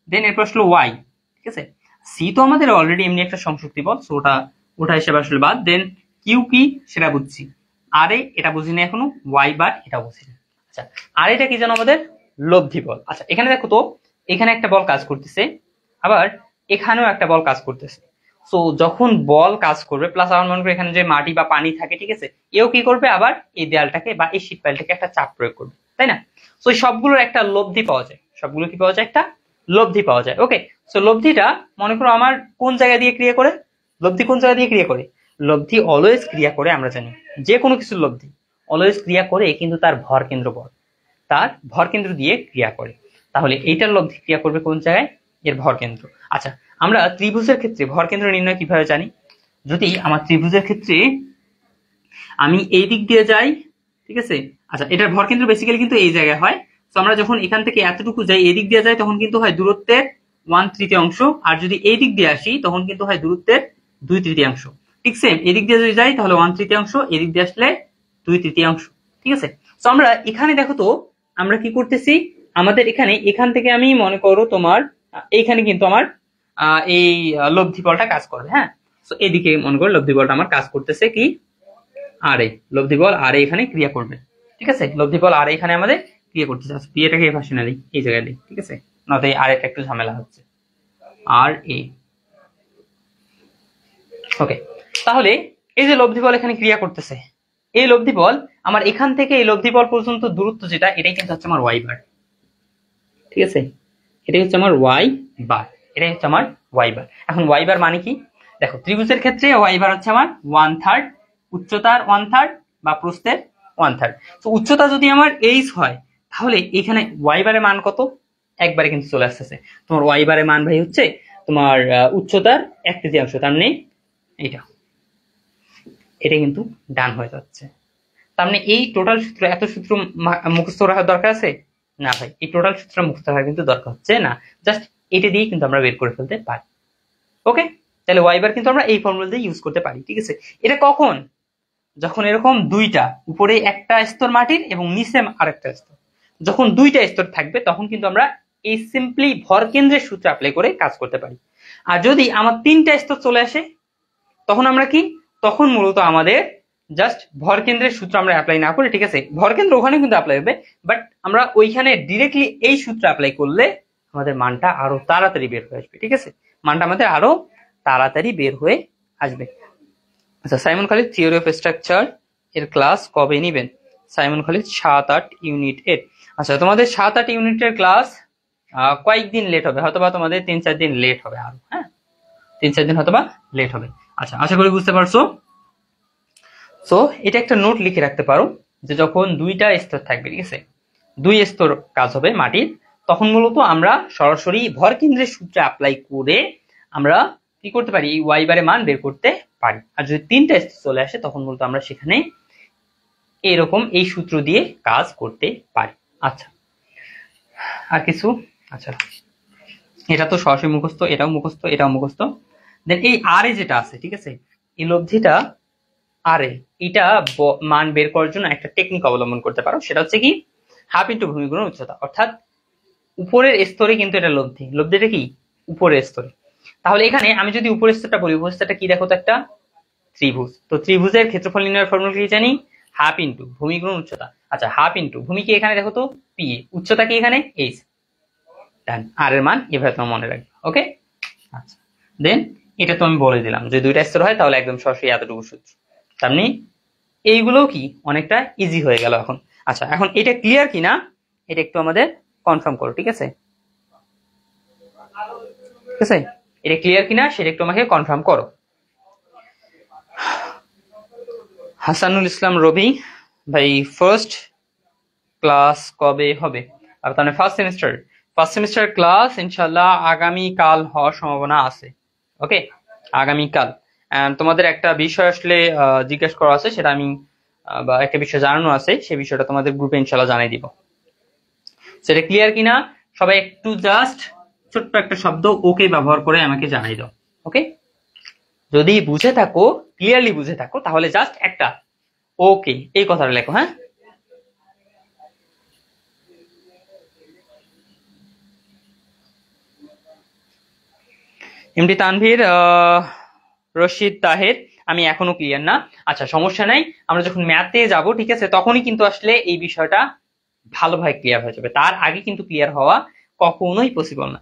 দেন এরপর আসলো ওয়াই, ঠিক আছে। সি তো আমাদের অলরেডি এমনি একটা সংশক্তি বল, সো ওটা হিসেবে আসলে বাদ। দেন কিউ কি সেটা বুঝছি, আর এ এটা বুঝিনি এখনো, ওয়াই বার এটা বুঝিনি। আচ্ছা আর এটা কি জানো আমাদের লব্ধি বল। আচ্ছা এখানে দেখো তো, এখানে একটা বল কাজ করতেছে, আবার এখানেও একটা বল কাজ করতেছে। সো যখন বল কাজ করবে, প্লাস আমার মনে করি এখানে যে মাটি বা পানি থাকে, ঠিক আছে, এও কি করবে আবার এই দেয়ালটাকে বা এই শীট পাইলটাকে একটা চাপ প্রয়োগ করবে, তাই না। সো সবগুলোর একটা লব্ধি পাওয়া যায়, সবগুলো কি পাওয়া যায়, একটা লব্ধি পাওয়া যায়। ওকে, সো লব্ধিটা মনে করো আমার কোন জায়গা দিয়ে ক্রিয়া করে, লব্ধি কোন জায়গা দিয়ে ক্রিয়া করে, লব্ধি অলওয়েজ ক্রিয়া করে, আমরা জানি যে কোনো কিছুর লব্ধি অলওয়েজ ক্রিয়া করে, কিন্তু তার ভর কেন্দ্র বল, তার ভর কেন্দ্র দিয়ে ক্রিয়া করে। তাহলে এইটার লব্ধি ক্রিয়া করবে কোন জায়গায়, এর ভর কেন্দ্র। আচ্ছা আমরা ত্রিভুজের ক্ষেত্রে ভর কেন্দ্র নির্ণয় কিভাবে জানি, যদি আমার ত্রিভুজের ক্ষেত্রে আমি এই দিক দিয়ে যাই, ঠিক আছে। আচ্ছা এটার ভর কেন্দ্র বেসিক্যালি কিন্তু এই জায়গায় হয়। তো আমরা যখন এখান থেকে এতটুকু যাই, এই দিক দিয়ে যাই, তখন কিন্তু হয় দূরত্বের 1/3, আর যদি এই দিক দিয়ে আসি তখন কিন্তু হয় দূরত্বের 2/3। ঠিক সেম এদিক দিয়ে যদি যাই তাহলে 1/3, এদিক দিয়ে আসলে 2/3, ঠিক আছে। তো আমরা এখানে দেখো তো আমরা কি করতেছি, আমাদের এখান থেকে আমি মনে করো তোমার এইখানে কিন্তু আমার এই লব্ধি বলটা কাজ করবে, হ্যাঁ। তো এদিকে মনে করো লব্ধি বলটা আমার কাজ করতেছে কি, আর এই লব্ধি বল আর এখানে ক্রিয়া করবে, ঠিক আছে। লব্ধি বল আর এখানে আমাদের ক্রিয়া করতেছে। বিয়েটাকে এই পাশে না দিই, এই জায়গায় দিই, ঠিক আছে, নয়তো আর এটা একটু ঝামেলা হচ্ছে। আর এ ওকে, তাহলে এই যে লব্ধি বল এখানে ক্রিয়া করতেছে, এই লব্ধি বল আমার এখান থেকে এই লব্ধি বল পর্যন্ত দূরত্ব যেটা, এটাই কিন্তু হচ্ছে আমার ওয়াই বার, ঠিক আছে। এটাই হচ্ছে আমার ওয়াই বার, এটাই হচ্ছে আমার ওয়াই বার। এখন ওয়াই বার মানে কি, দেখো ত্রিভুজের ক্ষেত্রে ওয়াই বার হচ্ছে আমার 1/3, উচ্চতার 1/3 বা প্রস্থের 1/3। তো উচ্চতা যদি আমার এইচ হয়, তাহলে এখানে ওয়াই বারের মান কত, একবারে কিন্তু চলে আসতেছে। তোমার ওয়াই বারের মান ভাই হচ্ছে তোমার উচ্চতার 1/3, তার মানে এইটা, এটা কিন্তু ডান হয়ে যাচ্ছে। তার মানে এই টোটাল সূত্র, এত সূত্র মুখস্থ রাখার দরকার আছে না ভাই, এই টোটাল সূত্র মুখস্থ রাখা কিন্তু দরকার হচ্ছে না, জাস্ট এটা দিয়ে কিন্তু আমরা বের করে ফেলতে পারি। ওকে, তাহলে ওয়াই বার কিন্তু আমরা এই ফর্মুলা দিয়ে ইউজ করতে পারি, ঠিক আছে। এটা কখন, যখন এরকম দুইটা, উপরে একটা স্তর মাটির এবং নিচে আরেকটা স্তর, যখন দুইটা স্তর থাকবে তখন কিন্তু আমরা এই সিম্পলি ভর কেন্দ্রের সূত্র অ্যাপ্লাই করে কাজ করতে পারি। আর যদি আমার 3টা স্তর চলে আসে, তখন আমরা কি, তখন মূলত আমাদের জাস্ট ভর কেন্দ্রের সূত্র আমরা অ্যাপ্লাই না করে, ঠিক আছে, ভর কেন্দ্র ওখানে কিন্তু অ্যাপ্লাই হবে, বাট আমরা ওইখানে ডিরেক্টলি এই সূত্র অ্যাপ্লাই করলে আমাদের মানটা আরো তাড়াতাড়ি বের হয়ে আসবে, ঠিক আছে, মানটা আমাদের আরো তাড়াতাড়ি বের হয়ে আসবে। আচ্ছা Simon Khalid theory of structure এর ক্লাস কবে নিবেন, সাইমন খালিদ 7-8 ইউনিট এর। আচ্ছা তোমাদের 7-8 ইউনিটের ক্লাস কয়েকদিন লেট হবে, হয়তো বা তোমাদের 3-4 দিন লেট হবে আরো, হ্যাঁ 3-4 দিন হয়তো বা লেট হবে। আচ্ছা আশা করি বুঝতে পারছো। সো এটা একটা নোট লিখে রাখতে পারো যে যখন দুইটা স্তর থাকবে, ঠিক আছে, 2 স্তর কাজ হবে মাটির, তখন মূলত আমরা সরাসরি ভর কেন্দ্রের সূত্র অ্যাপ্লাই করে আমরা কি করতে পারি, ওয়াই বারের মান বের করতে পারি। আর যদি 3টা স্তর চলে আসে তখন মূলত আমরা সেখানে এরকম এই সূত্র দিয়ে কাজ করতে পারি। আচ্ছা আর কিছু, আচ্ছা এটা তো সরাসরি মুখস্থ, এটাও মুখস্থ, এটাও মুখস্থ। দেন এই আর এ যেটা আছে, ঠিক আছে, এই লব্ধিটা আর এ, এটা মান বের করার জন্য একটা টেকনিক অবলম্বন করতে পারো, সেটা হচ্ছে কি হাফ ইন্টু ভূমি গুণন উচ্চতা, অর্থাৎ উপরের স্তরে কিন্তু এটা লব্ধি, লব্ধিটা কি উপরের স্তরে। তাহলে এখানে আমি যদি উপরের স্তরটা বলি, উপরের স্তরটা কি দেখো তো একটা ত্রিভুজ, তো ত্রিভুজের ক্ষেত্রফল নির্ণয়ের ফর্মুলা কি জানি, হাফ ইন্টু ভূমি গুণন উচ্চতা। আচ্ছা হাফ ইন্টু ভূমি কি এখানে দেখো তো পি, উচ্চতা কি এখানে এইচ, ডান, আর এর মান এভাবে তোমার মনে রাখবে। ওকে, আচ্ছা দেন এটা তো আমি বলে দিলাম যদি দুইটা স্তর হয় তাহলে একদম সরাসরি এতটুকু সূত্র, তার মানে এইগুলো কি অনেকটা ইজি হয়ে গেল এখন। আচ্ছা এখন এটা ক্লিয়ার কিনা এটা একটু আমাদের কনফার্ম করো, ঠিক আছে, ঠিক আছে, এটা ক্লিয়ার কিনা সেটা একটু আমাকে কনফার্ম করো। হাসানুল ইসলাম রবি ভাই ফার্স্ট ক্লাস কবে হবে, আর তাহলে ফার্স্ট সেমিস্টার ক্লাস ইনশাল্লাহ আগামী কাল হওয়ার সম্ভাবনা আছে। ওকে আগামীকাল। তোমাদের একটা বিষয় আসলে জিজ্ঞেস করা আছে, সেটা আমি বা একটা বিষয় জানানো আছে, সেই বিষয়টা তোমাদের গ্রুপে ইনশাল্লাহ জানাই দিব। সেটা ক্লিয়ার কিনা সবাই একটু জাস্ট ছোট্ট একটা শব্দ ওকে ব্যবহার করে আমাকে জানাই দাও। ওকে, যদি বুঝে থাকো, ক্লিয়ারলি বুঝে থাকো, তাহলে জাস্ট একটা ওকে এই কথাটা লেখো। হ্যাঁ, এমডি তানভীর, রশিদ তাহের, আমি এখনো ক্লিয়ার না। আচ্ছা, সমস্যা নাই, আমরা যখন ম্যাথে যাব, ঠিক আছে, তখনই কিন্তু আসলে এই বিষয়টা ভালোভাবে ক্লিয়ার হয়ে যাবে। তার আগে কিন্তু ক্লিয়ার হওয়া কখনোই পসিবল না।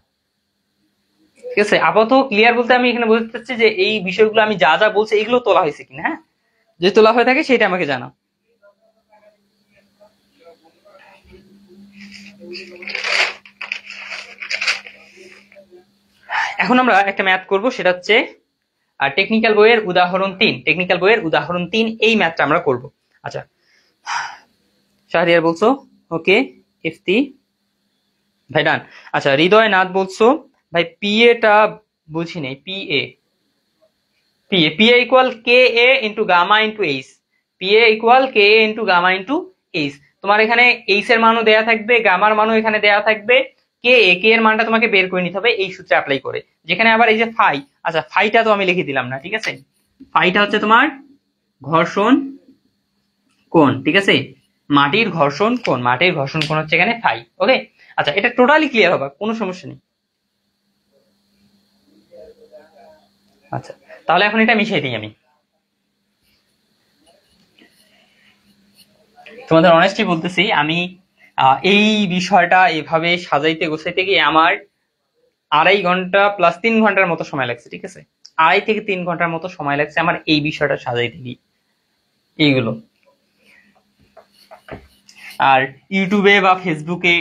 ঠিক আছে, আপাতত ক্লিয়ার বলতে আমি এখানে বলতে চাচ্ছি যে এই বিষয়গুলো আমি যা যা বলছি এগুলো তোলা হয়েছে কিনা। হ্যাঁ, যদি তোলা হয়ে থাকে সেটা আমাকে জানাও। এখন আমরা একটা ম্যাথ করব, সেটা হচ্ছে টেকনিক্যাল বইয়ের উদাহরণ 3। টেকনিক্যাল বইয়ের উদাহরণ 3 এই ম্যাথটা আমরা করব। আচ্ছা, শাহরিয়ার বলছো ওকে, ইফতি ভাই ডান। আচ্ছা, হৃদয় নাথ বলছো ভাই পিএ টা বুঝি নাই। PA PA PA equal K A into gamma into H. PA equal K A into gamma into H. তোমার এখানে এইচ এর মানও দেয়া থাকবে, গামার মানও এখানে দেয়া থাকবে, কে এর মানটা তোমাকে বের করে নিতে হবে এই সূত্রে অ্যাপ্লাই করে। যেখানে আবার এই যে ফাই, আচ্ছা ফাইটা তো আমি লিখে দিলাম না, ঠিক আছে, ফাইটা হচ্ছে তোমার ঘর্ষণ কোণ, ঠিক আছে, মাটির ঘর্ষণ কোণ, মাটির ঘর্ষণ কোণ হচ্ছে এখানে ফাই। ওকে, আচ্ছা এটা টোটালি ক্লিয়ার হবে, কোনো সমস্যা নেই। আচ্ছা, তাহলে এখন এটা মিশিয়ে দিই আমি। তোমাদের অনেস্টলি বলতেছি, আমি এই বিষয়টা এভাবে সাজাইতে গোছাইতে গিয়ে আমার 2.5 ঘন্টা প্লাস 3 ঘন্টার মতো সময় লাগছে। ঠিক আছে, 2.5 থেকে 3 ঘন্টার মতো সময় লাগছে আমার এই বিষয়টা সাজাইতে গিয়ে এইগুলো। আর ইউটিউবে বা ফেসবুকে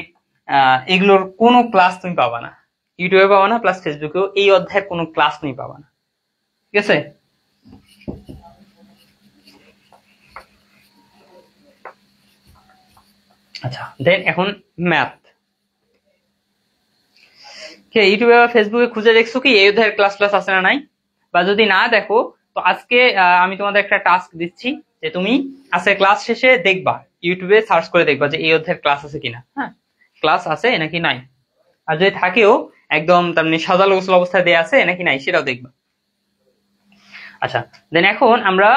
এগুলোর কোনো ক্লাস তুমি পাবা না, ইউটিউবে পাবা না, প্লাস ফেসবুকেও এই অধ্যায়ের কোনো ক্লাস তুমি পাবা না। ঠিক আছে, আচ্ছা দেন এখন ম্যাথ। ইউটিউবে বা ফেসবুকে খুঁজে দেখছো কি এই অধ্যায়ের ক্লাস ক্লাস আছে না নাই? বা যদি না দেখো তো আজকে আমি তোমাদের একটা টাস্ক দিচ্ছি যে তুমি আজকে ক্লাস শেষে দেখবা, ইউটিউবে সার্চ করে দেখবা যে এই অধ্যায়ের ক্লাস আছে কিনা। হ্যাঁ, ক্লাস আছে নাকি নাই, আর যদি থাকেও একদম তার মানে সাজালো গোছালো অবস্থায় দেয়া আছে নাকি নাই সেটাও দেখবা। আচ্ছা দেন এখন আমরা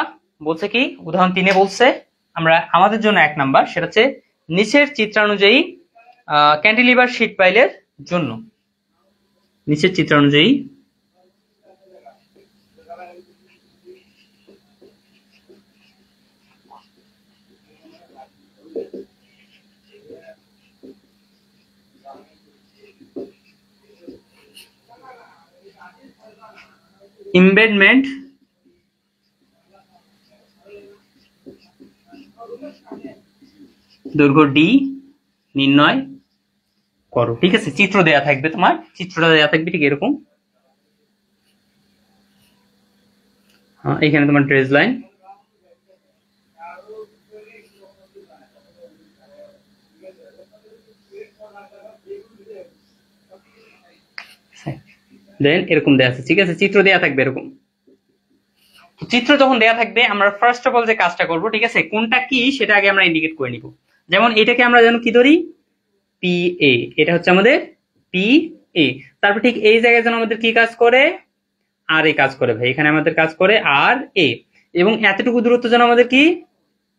বলছে কি উদাহরণ 3-এ বলছে আমরা আমাদের জন্য 1 নাম্বার, সেটা হচ্ছে নিচের চিত্রানুযায়ী ক্যান্টিলিভার শীট পাইলের জন্য, নিচের চিত্রানুযায়ী এমবেডমেন্ট দৈর্ঘ্য ডি নির্ণয় করো। ঠিক আছে, চিত্র দেয়া থাকবে, তোমার চিত্রটা দেয়া থাকবে ঠিক এরকম। এখানে তোমার ট্রেস লাইন, দেন এরকম দেয়া আছে। ঠিক আছে, চিত্র দেয়া থাকবে এরকম। চিত্র যখন দেয়া থাকবে আমরা ফার্স্ট অফ অল যে কাজটা করব, ঠিক আছে, কোনটা কি সেটা আগে আমরা ইন্ডিকেট করে নিব। যেমন এটাকে আমরা যেন কি ধরি, পি এ, এটা হচ্ছে আমাদের পি এ। তারপর ঠিক এই জায়গায় যেন আমাদের কি কাজ করে, আর এ কাজ করে ভাই, এখানে আমাদের কাজ করে আর এ, এবং এতটুকু দূরত্ব যেন আমাদের কি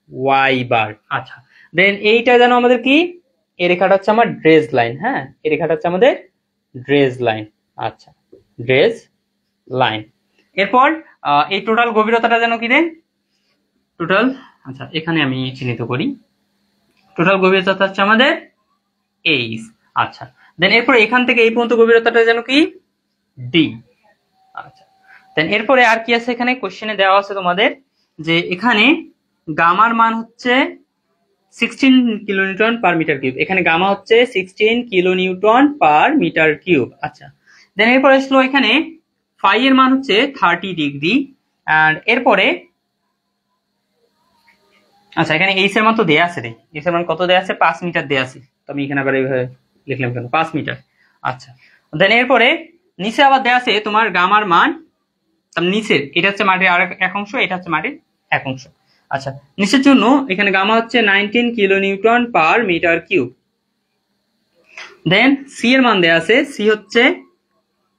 ওয়াই বার। আচ্ছা দেন এইটা যেন আমাদের কি, এই রেখাটা হচ্ছে আমার ড্রেস লাইন। হ্যাঁ, এই রেখাটা হচ্ছে আমাদের ড্রেস লাইন। আচ্ছা, ড্রেস লাইন। এরপর এই টোটাল গভীরতাটা যেন কি দেন টোটাল, আচ্ছা এখানে আমি চিহ্নিত করি, টোটাল গভীরতা হচ্ছে আমাদের এইচ। আচ্ছা দেন এরপর এখান থেকে এই পর্যন্ত গভীরতাটা যেন কি ডি। আচ্ছা দেন এরপরে আর কি আছে, এখানে কোশ্চেনে দেওয়া আছে তোমাদের যে এখানে গামার মান হচ্ছে 16 কিলোনিউটন পার মিটার কিউব, এখানে গামা হচ্ছে 16 কিলোনিউটন পার মিটার কিউব। আচ্ছা দেন এরপরে আসলো এখানে ফাই এর মান হচ্ছে 30 ডিগ্রি, এন্ড এরপরে আচ্ছা এখানে এইচ এর মান তো দেয়া আছে রে, এইচ এর মান কত দেয়া আছে, 5 মিটার দেয়া আছে, তো আমি এখানে আবার এইভাবে লিখলাম কেন 5 মিটার। আচ্ছা দেন এরপরে নিচে আবার দেয়া আছে তোমার গামার মান তার নিচের এটা হচ্ছে মাটির আর এক অংশ, এটা হচ্ছে মাটির এক অংশ। আচ্ছা, নিচের জন্য এখানে গামা হচ্ছে 19 kilo newton per metre cube. Then C এর মান দেয়া আছে, সি হচ্ছে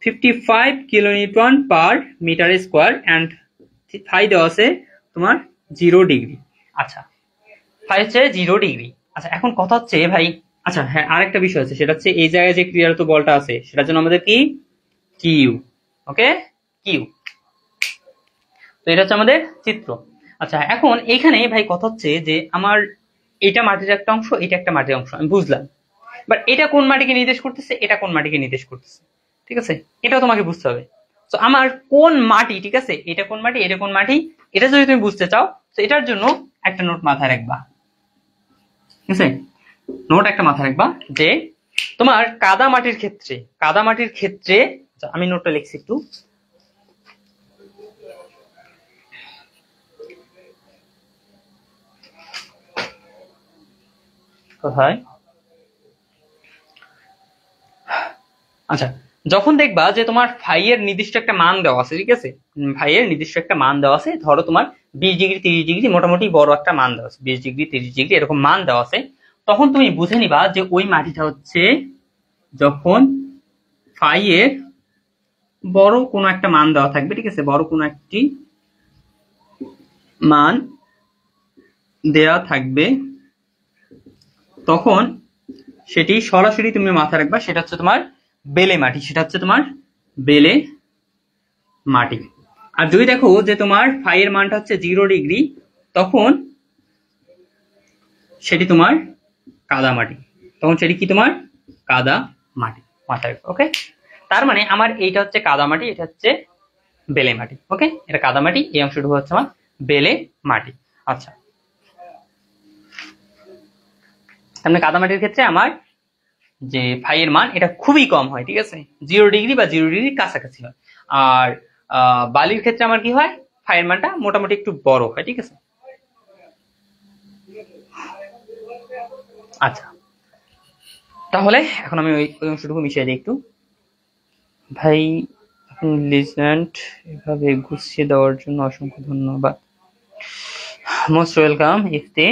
55 kilo newton per metre square and phi দেওয়া আছে তোমার 0 ডিগ্রি। আচ্ছা, ফাই হচ্ছে 0 ডিগ্রি। আচ্ছা, এখন কথা হচ্ছে ভাই, আচ্ছা হ্যাঁ আরেকটা বিষয় আছে, সেটা হচ্ছে এই জায়গায় যে ক্রিয়ারত বলটা আছে সেটার জন্য আমাদের কি কিউ। ওকে, কিউ। তো এটা হচ্ছে আমাদের চিত্র। আচ্ছা, এখন এইখানে ভাই কথা হচ্ছে যে আমার এটা মাটির একটা অংশ, এটা একটা মাটির অংশ, আমি বুঝলাম, বাট এটা কোন মাটিকে নির্দেশ করতেছে, এটা কোন মাটিকে নির্দেশ করতেছে, ঠিক আছে, এটাও তোমাকে বুঝতে হবে। তো আমার কোন মাটি, ঠিক আছে, এটা কোন মাটি, এটা কোন মাটি, এটা যদি তুমি বুঝতে চাও তো এটার জন্য একটা নোট মাথায় রাখবা, ঠিক আছে, নোট একটা মাথায় রাখবা যে তোমার কাদা মাটির ক্ষেত্রে, কাদা মাটির ক্ষেত্রে, আমি নোটটা লিখছি একটু, কোথায়, আচ্ছা, যখন দেখবা যে তোমার ফাই এর নির্দিষ্ট একটা মান দেওয়া আছে, ঠিক আছে, ফাই এর নির্দিষ্ট একটা মান দেওয়া আছে, ধরো তোমার 20 ডিগ্রি 30 ডিগ্রি মোটামুটি বড় একটা মান দেওয়া আছে, 20 ডিগ্রি 30 ডিগ্রি এরকম মান দেওয়া আছে, তখন তুমি বুঝে নিবা যে ওই মাটিটা হচ্ছে, যখন ফাই এর বড় কোনো একটা মান দেওয়া থাকবে, ঠিক আছে, বড় কোনো একটি মান দেয়া থাকবে, তখন সেটি সরাসরি তুমি মাথায় রাখবা, সেটা হচ্ছে তোমার বেলে মাটি, সেটা হচ্ছে তোমার বেলে মাটি। আর যদি দেখো যে তোমার ফাই এর মানটা হচ্ছে 0 ডিগ্রি, তখন সেটি তোমার কাদা মাটি, তখন সেটি কি তোমার কাদা মাটি, মাথায় রাখবে। ওকে, তার মানে আমার এইটা হচ্ছে কাদা মাটি, এটা হচ্ছে বেলে মাটি। ওকে, এটা কাদা মাটি, এই অংশটুকু হচ্ছে আমার বেলে মাটি। আচ্ছা, তাহলে কাদা মাটির ক্ষেত্রে আমার যে ফাই এর মান এটা খুবই কম হয়, ঠিক আছে, 0 ডিগ্রি বা 0 ডিগ্রির কাছাকাছি হয়। আর বালির ক্ষেত্রে আমার কি হয়, ফাই এর মানটা মোটামুটি একটু বড় হয়, ঠিক আছে। আচ্ছা, তাহলে এখন আমি ওই অংশটুকু মিশিয়ে দিই একটু। ভাই লিজেন্ড এভাবে গুছিয়ে দেওয়ার জন্য অসংখ্য ধন্যবাদ, মোস্ট ওয়েলকাম ইফতি।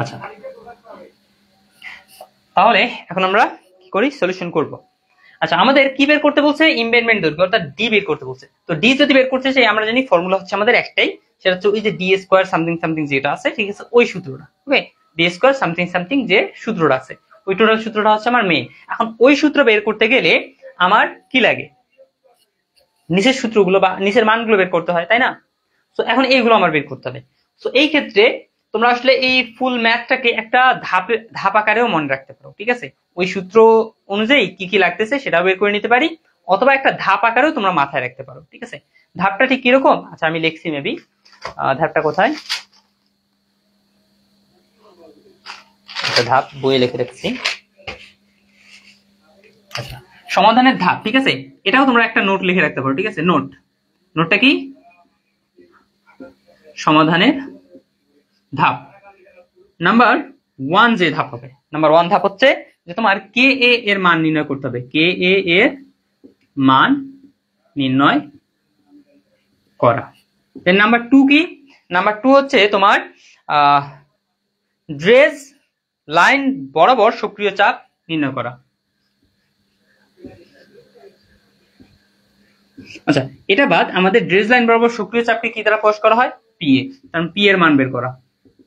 আচ্ছা, তাহলে এখন আমরা কি করি, সলিউশন করব। আচ্ছা, আমাদের কি বের করতে বলছে, ইমবেডমেন্ট দৈর্ঘ্য অর্থাৎ ডি বের করতে বলছে। তো ডি যদি বের করতে চাই, আমরা জানি ফর্মুলা হচ্ছে আমাদের একটাই, সেটা হচ্ছে ওই যে ডি স্কোয়ার সামথিং সামথিং যেটা আছে, ঠিক আছে, ওই সূত্রটা। ওকে, ডি স্কোয়ার সামথিং সামথিং যে সূত্রটা আছে, ওই টোটাল সূত্রটা হচ্ছে আমার মেইন। এখন ওই সূত্র বের করতে গেলে আমার কি লাগে, নিচের সূত্রগুলো বা নিচের মানগুলো বের করতে হয়, তাই না? তো এখন এইগুলো আমার বের করতে হবে। তো এই ক্ষেত্রে তোমরা আসলে এই ফুল ম্যাথটাকে একটা ধাপ আকারেও মনে রাখতে পারো, ঠিক আছে, ওই সূত্র অনুযায়ী কি কি লাগতেছে সেটাও বের করে নিতে পারি, অথবা একটা ধাপ আকারেও তোমরা মাথায় রাখতে পারো, ঠিক আছে। ধাপটা ঠিক কিরকম, আচ্ছা আমি লিখছি মেবি, ধাপটা কোথায়, একটা ধাপ বইয়ে লিখে রাখছি। আচ্ছা, সমাধানের ধাপ, ঠিক আছে, এটাও তোমরা একটা নোট লিখে রাখতে পারো, ঠিক আছে। নোটটা কি, সমাধানের ধাপ নাম্বার 1 যে ধাপ হবে, নাম্বার 1 ধাপ হচ্ছে যে তোমার কে এ এর মান নির্ণয় করতে হবে, কে এ এর মান নির্ণয় করা। দেন নাম্বার 2 কি, নাম্বার 2 হচ্ছে তোমার ড্রেজ লাইন বরাবর সক্রিয় চাপ নির্ণয় করা। আচ্ছা, এটা বাদ আমাদের ড্রেজ লাইন বরাবর সক্রিয় চাপকে কি দ্বারা প্রকাশ করা হয়, পিএ, কারণ পি এর মান বের করা,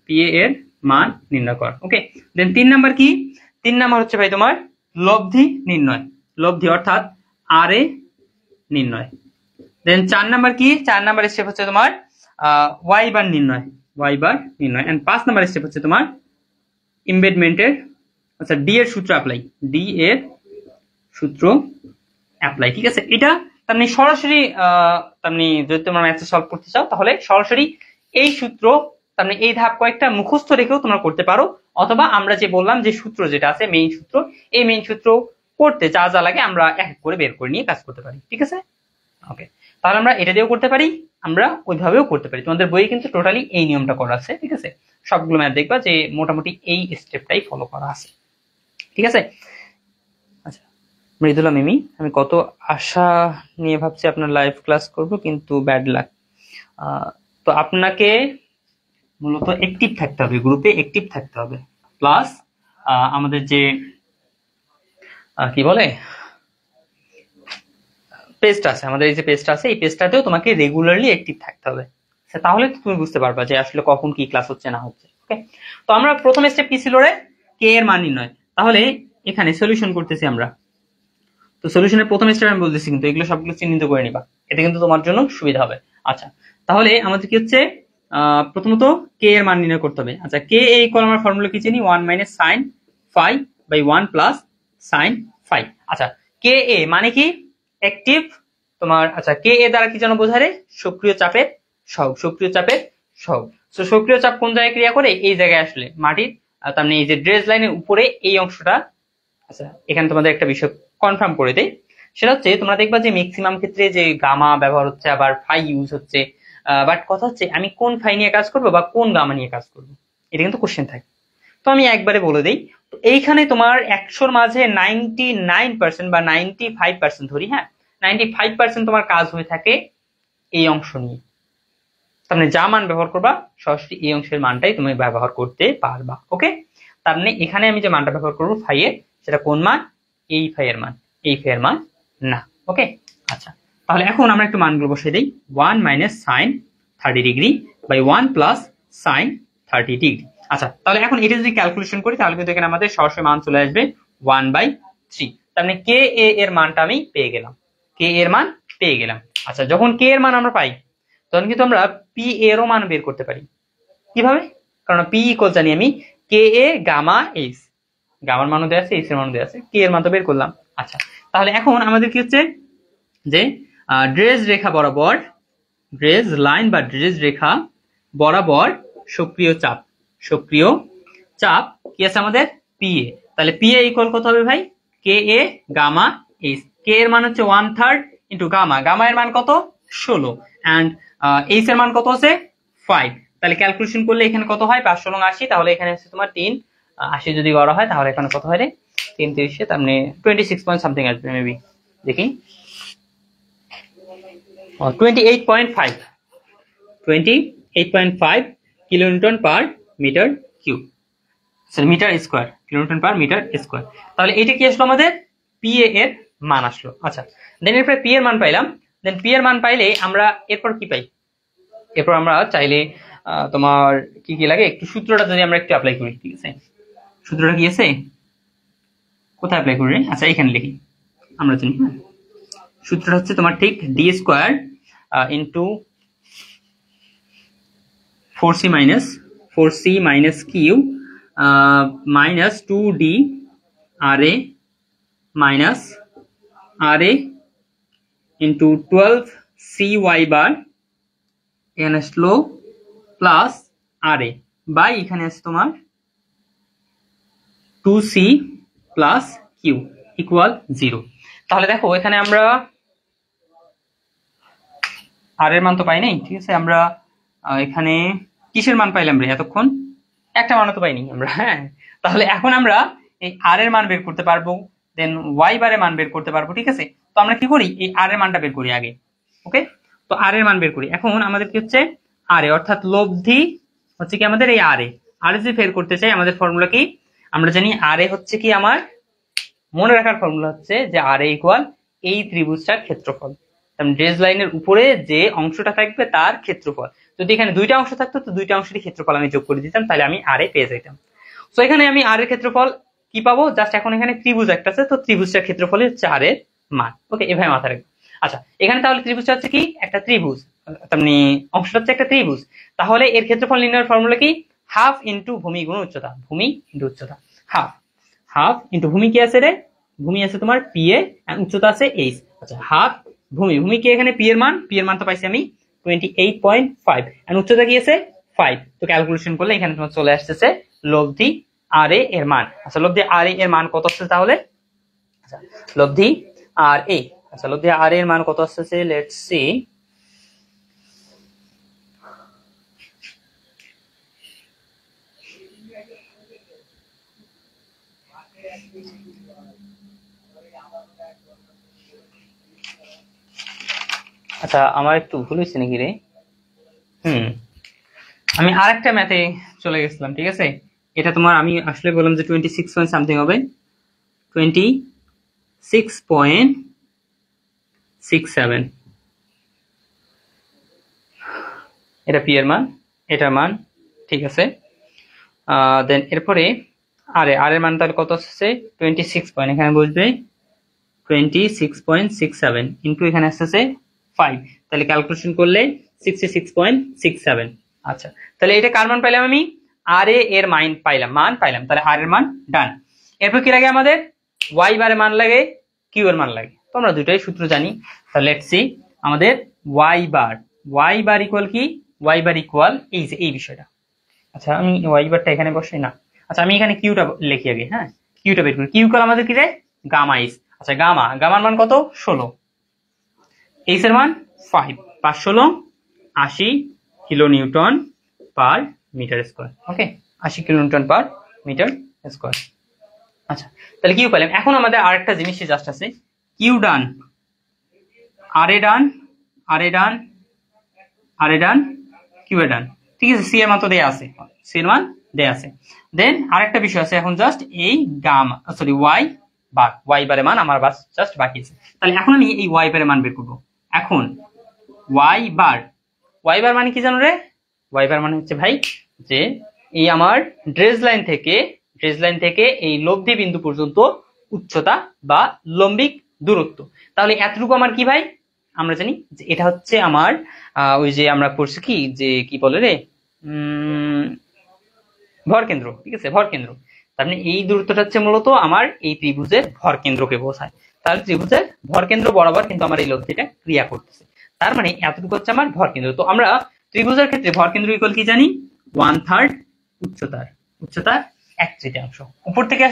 পিএ এর মান নির্ণয় করা। ওকে, দেন 3 নাম্বার কি, 3 নাম্বার হচ্ছে ভাই তোমার লব্ধি নির্ণয়, লব্ধি অর্থাৎ আর এ নির্ণয়। দেন 4 নাম্বার কি, 4 নাম্বার স্টেপ হচ্ছে তোমার ওয়াই বার নির্ণয়, ওয়াই বার নির্ণয়। এন্ড 5 নাম্বার স্টেপ হচ্ছে তোমার ইমবেডমেন্টের, আচ্ছা ডি এর সূত্র অ্যাপ্লাই, ডি এর সূত্র অ্যাপ্লাই, ঠিক আছে। এটা তেমনি সরাসরি তেমনি যদি তোমরা ম্যাথে সলভ করতে চাও তাহলে সরাসরি এই সূত্র, তেমনি এই ধাপ কয়েকটা মুখস্থ রেখেও তোমরা করতে পারো, অথবা আমরা যে বললাম যে সূত্র যেটা আছে মেইন সূত্র, এই মেইন সূত্র করতে যা যা লাগে আমরা এক এক করে বের করে নিয়ে কাজ করতে পারি, ঠিক আছে। ওকে, তাহলে আমরা এটা দিয়েও করতে পারি, আমরা ওইভাবেও করতে পারি, তোমাদের বইয়ে কিন্তু টোটালি এই নিয়মটা করা আছে, ঠিক আছে। সবগুলো ম্যাথ দেখবা যে মোটামুটি এই স্টেপটাই ফলো করা আছে, ঠিক আছে। আচ্ছা, মৃদুলা মিমি, আমি কত আশা নিয়ে ভাবছি আপনার লাইভ ক্লাস করব, কিন্তু ব্যাড লাক। তো আপনাকে মূলত অ্যাক্টিভ থাকতে হবে, গ্রুপে অ্যাক্টিভ থাকতে হবে, প্লাস আমাদের যে কি বলে পেজটা আছে, আমাদের এই যে পেজটা আছে, এই পেজটাতেও তোমাকে রেগুলারলি অ্যাক্টিভ থাকতে হবে। তাহলে তুমি বুঝতে পারবা যে আসলে কখন কি ক্লাস হচ্ছে না হচ্ছে। ওকে, তো আমরা প্রথম স্টেপ কি ছিল রে, কে এর মান নির্ণয়। তাহলে এখানে সলিউশন করতেছি আমরা। তো সলিউশনের প্রথম স্টেপ আমি বলতেছি, কিন্তু এগুলো সবগুলো চিহ্নিত করে নিবা, এতে কিন্তু তোমার জন্য সুবিধা হবে। আচ্ছা, তাহলে আমাদের কি হচ্ছে, প্রথমত কে এর মান নির্ণয় করতে হবে। আচ্ছা, কে এ ইকুয়াল আমরা ফর্মুলা কি চিনি, 1 minus sine phi by 1 plus sine phi. আচ্ছা, কে এ মানে কি, অ্যাক্টিভ তোমার। আচ্ছা, কে এ দ্বারা কি যেন বোঝায় রে, সক্রিয় চাপের সহগ, সক্রিয় চাপের সহগ। তো সক্রিয় চাপ কোন জায়গায় ক্রিয়া করে, এই জায়গায় আসলে মাটির, তার মানে এই যে ড্রেস লাইনের উপরে এই অংশটা। আচ্ছা, এখানে তোমাদের একটা বিষয় কনফার্ম করে দেই, সেটা হচ্ছে তোমরা দেখবা যে ম্যাক্সিমাম ক্ষেত্রে যে গামা ব্যবহার হচ্ছে, আবার ফাই ইউজ হচ্ছে, বাট কথা হচ্ছে আমি কোন ফাই নিয়ে কাজ করবো বা কোন গামা নিয়ে কাজ করবো, এটা কিন্তু কোশ্চেন থাকে। তো আমি একবারে বলে দিই, তো এইখানে তোমার 100-র মাঝে 99% বা 95% ধরি, হ্যাঁ 95% তোমার কাজ হয়ে থাকে এই অংশ নিয়ে। তার মানে যা মান ব্যবহার করবা সরাসরি এই অংশের মানটাই তুমি ব্যবহার করতে পারবা। ওকে, তার মানে এখানে আমি যে মানটা ব্যবহার করবো ফাই এর, সেটা কোন মান, এই ফাই এর মান, এই ফাই এর মান না। ওকে, আচ্ছা, তাহলে এখন আমরা একটু মানগুলো বসিয়ে দিই। 1 minus sine 30 degree by 1 plus sine 30 degree. আচ্ছা, তাহলে এখন এটা যদি ক্যালকুলেশন করি, তাহলে কিন্তু এখানে আমাদের সরাসরি মান চলে আসবে 1/3। তার মানে কে এ এর মানটা আমি পেয়ে গেলাম, কে এর মান পেয়ে গেলাম। আচ্ছা, যখন কে এর মান আমরা পাই, তখন কিন্তু আমরা পি এরও মান বের করতে পারি। কিভাবে, কারণ পি ইকুয়াল জানি আমি কে এ গামা এইচ, গামার মানও দেওয়া আছে, এইচ এর মানও দেওয়া আছে, কে এর মান তো বের করলাম। আচ্ছা, তাহলে এখন আমাদের কি হচ্ছে যে ড্রেস রেখা বরাবর, ড্রেস লাইন বা ড্রেস রেখা বরাবর সক্রিয় চাপ, সক্রিয় চাপ কি আছে আমাদের, পি এ। তাহলে পি এ ইকুয়াল কত হবে ভাই, কে এ গামা এইচ। কে এর মান হচ্ছে 1/3 ইন্টু গামা, গামা এর মান কত 16, অ্যান্ড এইচ এর মান কত আছে 5। তাহলে ক্যালকুলেশন করলে এখানে কত হয়, 5 × 80, তাহলে এখানে হচ্ছে তোমার 380 যদি করা হয়, তাহলে এখানে কত হয় রে, 3 তার মানে 26 পয়েন্ট সামথিং আসবে মেবি, দেখি 28.5, 28.5 kilonewton per metre cube, metre square, kilonewton per metre square. তাহলে এটা কি আসলো, আমাদের পি এর মান আসলো। আচ্ছা, দেন এরপরে পি এর মান পাইলাম, দেন পি এর মান পাইলে আমরা এরপর কি পাই, এরপর আমরা চাইলে তোমার কি কি লাগে, একটু সূত্রটা যদি আমরা একটু অ্যাপ্লাই করি, ঠিক আছে, সূত্রটা কি আছে, কোথায় অ্যাপ্লাই করি, আচ্ছা এখানে লিখি, আমরা জানি, হ্যাঁ সূত্রটা হচ্ছে তোমার ঠিক D square into 4c minus Q minus 2d আর এ মাইনাস আর এ ইন্টু 12cy বার, এখানে আসলো প্লাস আর এ বাই, এখানে আছে তোমার 2c প্লাস কিউ ইকুয়াল 0। তাহলে দেখো এখানে আমরা আর এর মান তো পাই নাই, ঠিক আছে, আমরা এখানে কিসের মান পাইলাম রে এতক্ষণ, একটা মান তো পাইনি আমরা, হ্যাঁ। তাহলে এখন আমরা এই আর এর মান বের করতে পারবো, দেন ওয়াই বারের মান বের করতে পারবো, ঠিক আছে। তো আমরা কি করি, এই আর এর মানটা বের করি আগে। ওকে, তো আর এর মান বের করি। এখন আমাদের কি হচ্ছে, আর এ অর্থাৎ লব্ধি হচ্ছে কি আমাদের এই আর এ, আর এ যদি বের করতে চাই, আমাদের ফর্মুলা কি, আমরা জানি আর এ হচ্ছে কি, আমার মনে রাখার ফর্মুলা হচ্ছে যে আর এ ইকুয়াল এই ত্রিভুজটার ক্ষেত্রফল, ড্রেস লাইনের উপরে যে অংশটা থাকবে তার ক্ষেত্রফল। যদি এখানে দুইটা অংশ থাকতো, তো দুইটা অংশেরই ক্ষেত্রফল আমি যোগ করে দিতাম, তাহলে আমি আর এ পেয়ে যেতাম। তো এখানে আমি আর এর ক্ষেত্রফল কি পাবো, জাস্ট এখন এখানে ত্রিভুজ একটা আছে, তো ত্রিভুজটার ক্ষেত্রফল হচ্ছে আর এর মান। ওকে, এভাবে মাথায় রাখবো। আচ্ছা, এখানে তাহলে ত্রিভুজটা হচ্ছে কি, একটা ত্রিভুজ, তার মানে অংশটা হচ্ছে একটা ত্রিভুজ, তাহলে এর ক্ষেত্রফল নির্ণয়ের ফর্মুলা কি, হাফ ইন্টু ভূমি গুণ উচ্চতা, ভূমি ইন্টু উচ্চতা, হাফ, হাফ ইন্টু ভূমি কি আছে রে, ভূমি আছে তোমার পি এ, উচ্চতা আছে এইচ। আচ্ছা, হাফ ভূমি, ভূমি কি এখানে পি এর মান, পি এর মান তো পাইছি আমি 28.5, এন্ড উচ্চতা কি আছে 5। তো ক্যালকুলেশন করলে এখানে তোমার চলে আসতেছে লব্ধি আর এ এর মান। আচ্ছা, লব্ধি আর এ এর মান কত আসছে তাহলে, আচ্ছা লব্ধি আর এ, আচ্ছা লব্ধি আর এর মান কত আসছে, লেটস সি, আচ্ছা আমার একটু ভুল হয়েছে নাকি রে? আমি আরেকটা ম্যাথে চলে গেছিলাম, ঠিক আছে। এটা তোমার আমি আসলে বললাম যে 26 পয়েন্ট সামথিং হবে, 26.67। এটা পি এর মান, এটার মান, ঠিক আছে। দেন এরপরে আর এর মান তাহলে কত আসছে? 26 পয়েন্ট, এখানে বসবে 26.67 ইন্টু এখানে আসতেছে 5, তাহলে ক্যালকুলেশন করলে 66.67। আচ্ছা, তাহলে এটা কার মান পাইলাম? আমি আর এর মান পাইলাম, তাহলে আর এর মান ডান। এরপর কি লাগে আমাদের? ওয়াই বারের মান লাগে, কিউ এর মান লাগে। তো আমরা দুটাই সূত্র জানি, তাহলে লেটস সি আমাদের ওয়াই বার ইকুয়াল কি? ওয়াই বার ইকুয়াল এই যে এই বিষয়টা। আচ্ছা আমি ওয়াই বারটা এখানে বসাই না, আচ্ছা আমি এখানে কিউটা লিখি আগে। হ্যাঁ, কিউটা বের করি। কিউ কল আমাদের কি রে? গামা ইস। আচ্ছা গামার মান কত? 16। এইচ এর মান 5, 5 80 kilo newton per metre square. Okay, 80 kilo newton per metre square. আচ্ছা তাহলে কিউ পেলাম। এখন আমাদের আরেকটা জিনিস জাস্ট আছে, কিউ ডান, আর এ ডান, আর এ ডান, আর এ ডান, কিউ এ ডান, ঠিক আছে। সি এর মান তো দেয়া আছে, সি এর মান দেয়া আছে। দেন আরেকটা বিষয় আছে, এখন জাস্ট এই গামা সরি ওয়াই বারের মান আমার বাস জাস্ট বাকি আছে। তাহলে এখন আমি এই ওয়াই বারের মান বের করবো। এখন ওয়াই বার মানে কি জানো রে? ওয়াই বার মানে হচ্ছে ভাই যে এই আমার ড্রেস লাইন থেকে এই লব্ধি বিন্দু পর্যন্ত উচ্চতা বা লম্বিক দূরত্ব। তাহলে এতটুকু আমার কি ভাই? আমরা জানি যে এটা হচ্ছে আমার ওই যে আমরা পড়ছি কি যে কি বলে রে, ভর কেন্দ্র, ঠিক আছে, ভর কেন্দ্র। তার মানে এই দূরত্বটা হচ্ছে মূলত আমার এই ত্রিভুজের ভর কেন্দ্রকে বোঝায়। তাহলে ত্রিভুজের ভর কেন্দ্র বরাবর কিন্তু আমার এই লব্ধিটা ক্রিয়া করতেছে। তার মানে এতটুকু হচ্ছে আমার ভর কেন্দ্র। তো আমরা ত্রিভুজের ক্ষেত্রে ভর কেন্দ্র ইকুয়াল কি জানি? 1/3 উচ্চতার 1/3। উপর থেকে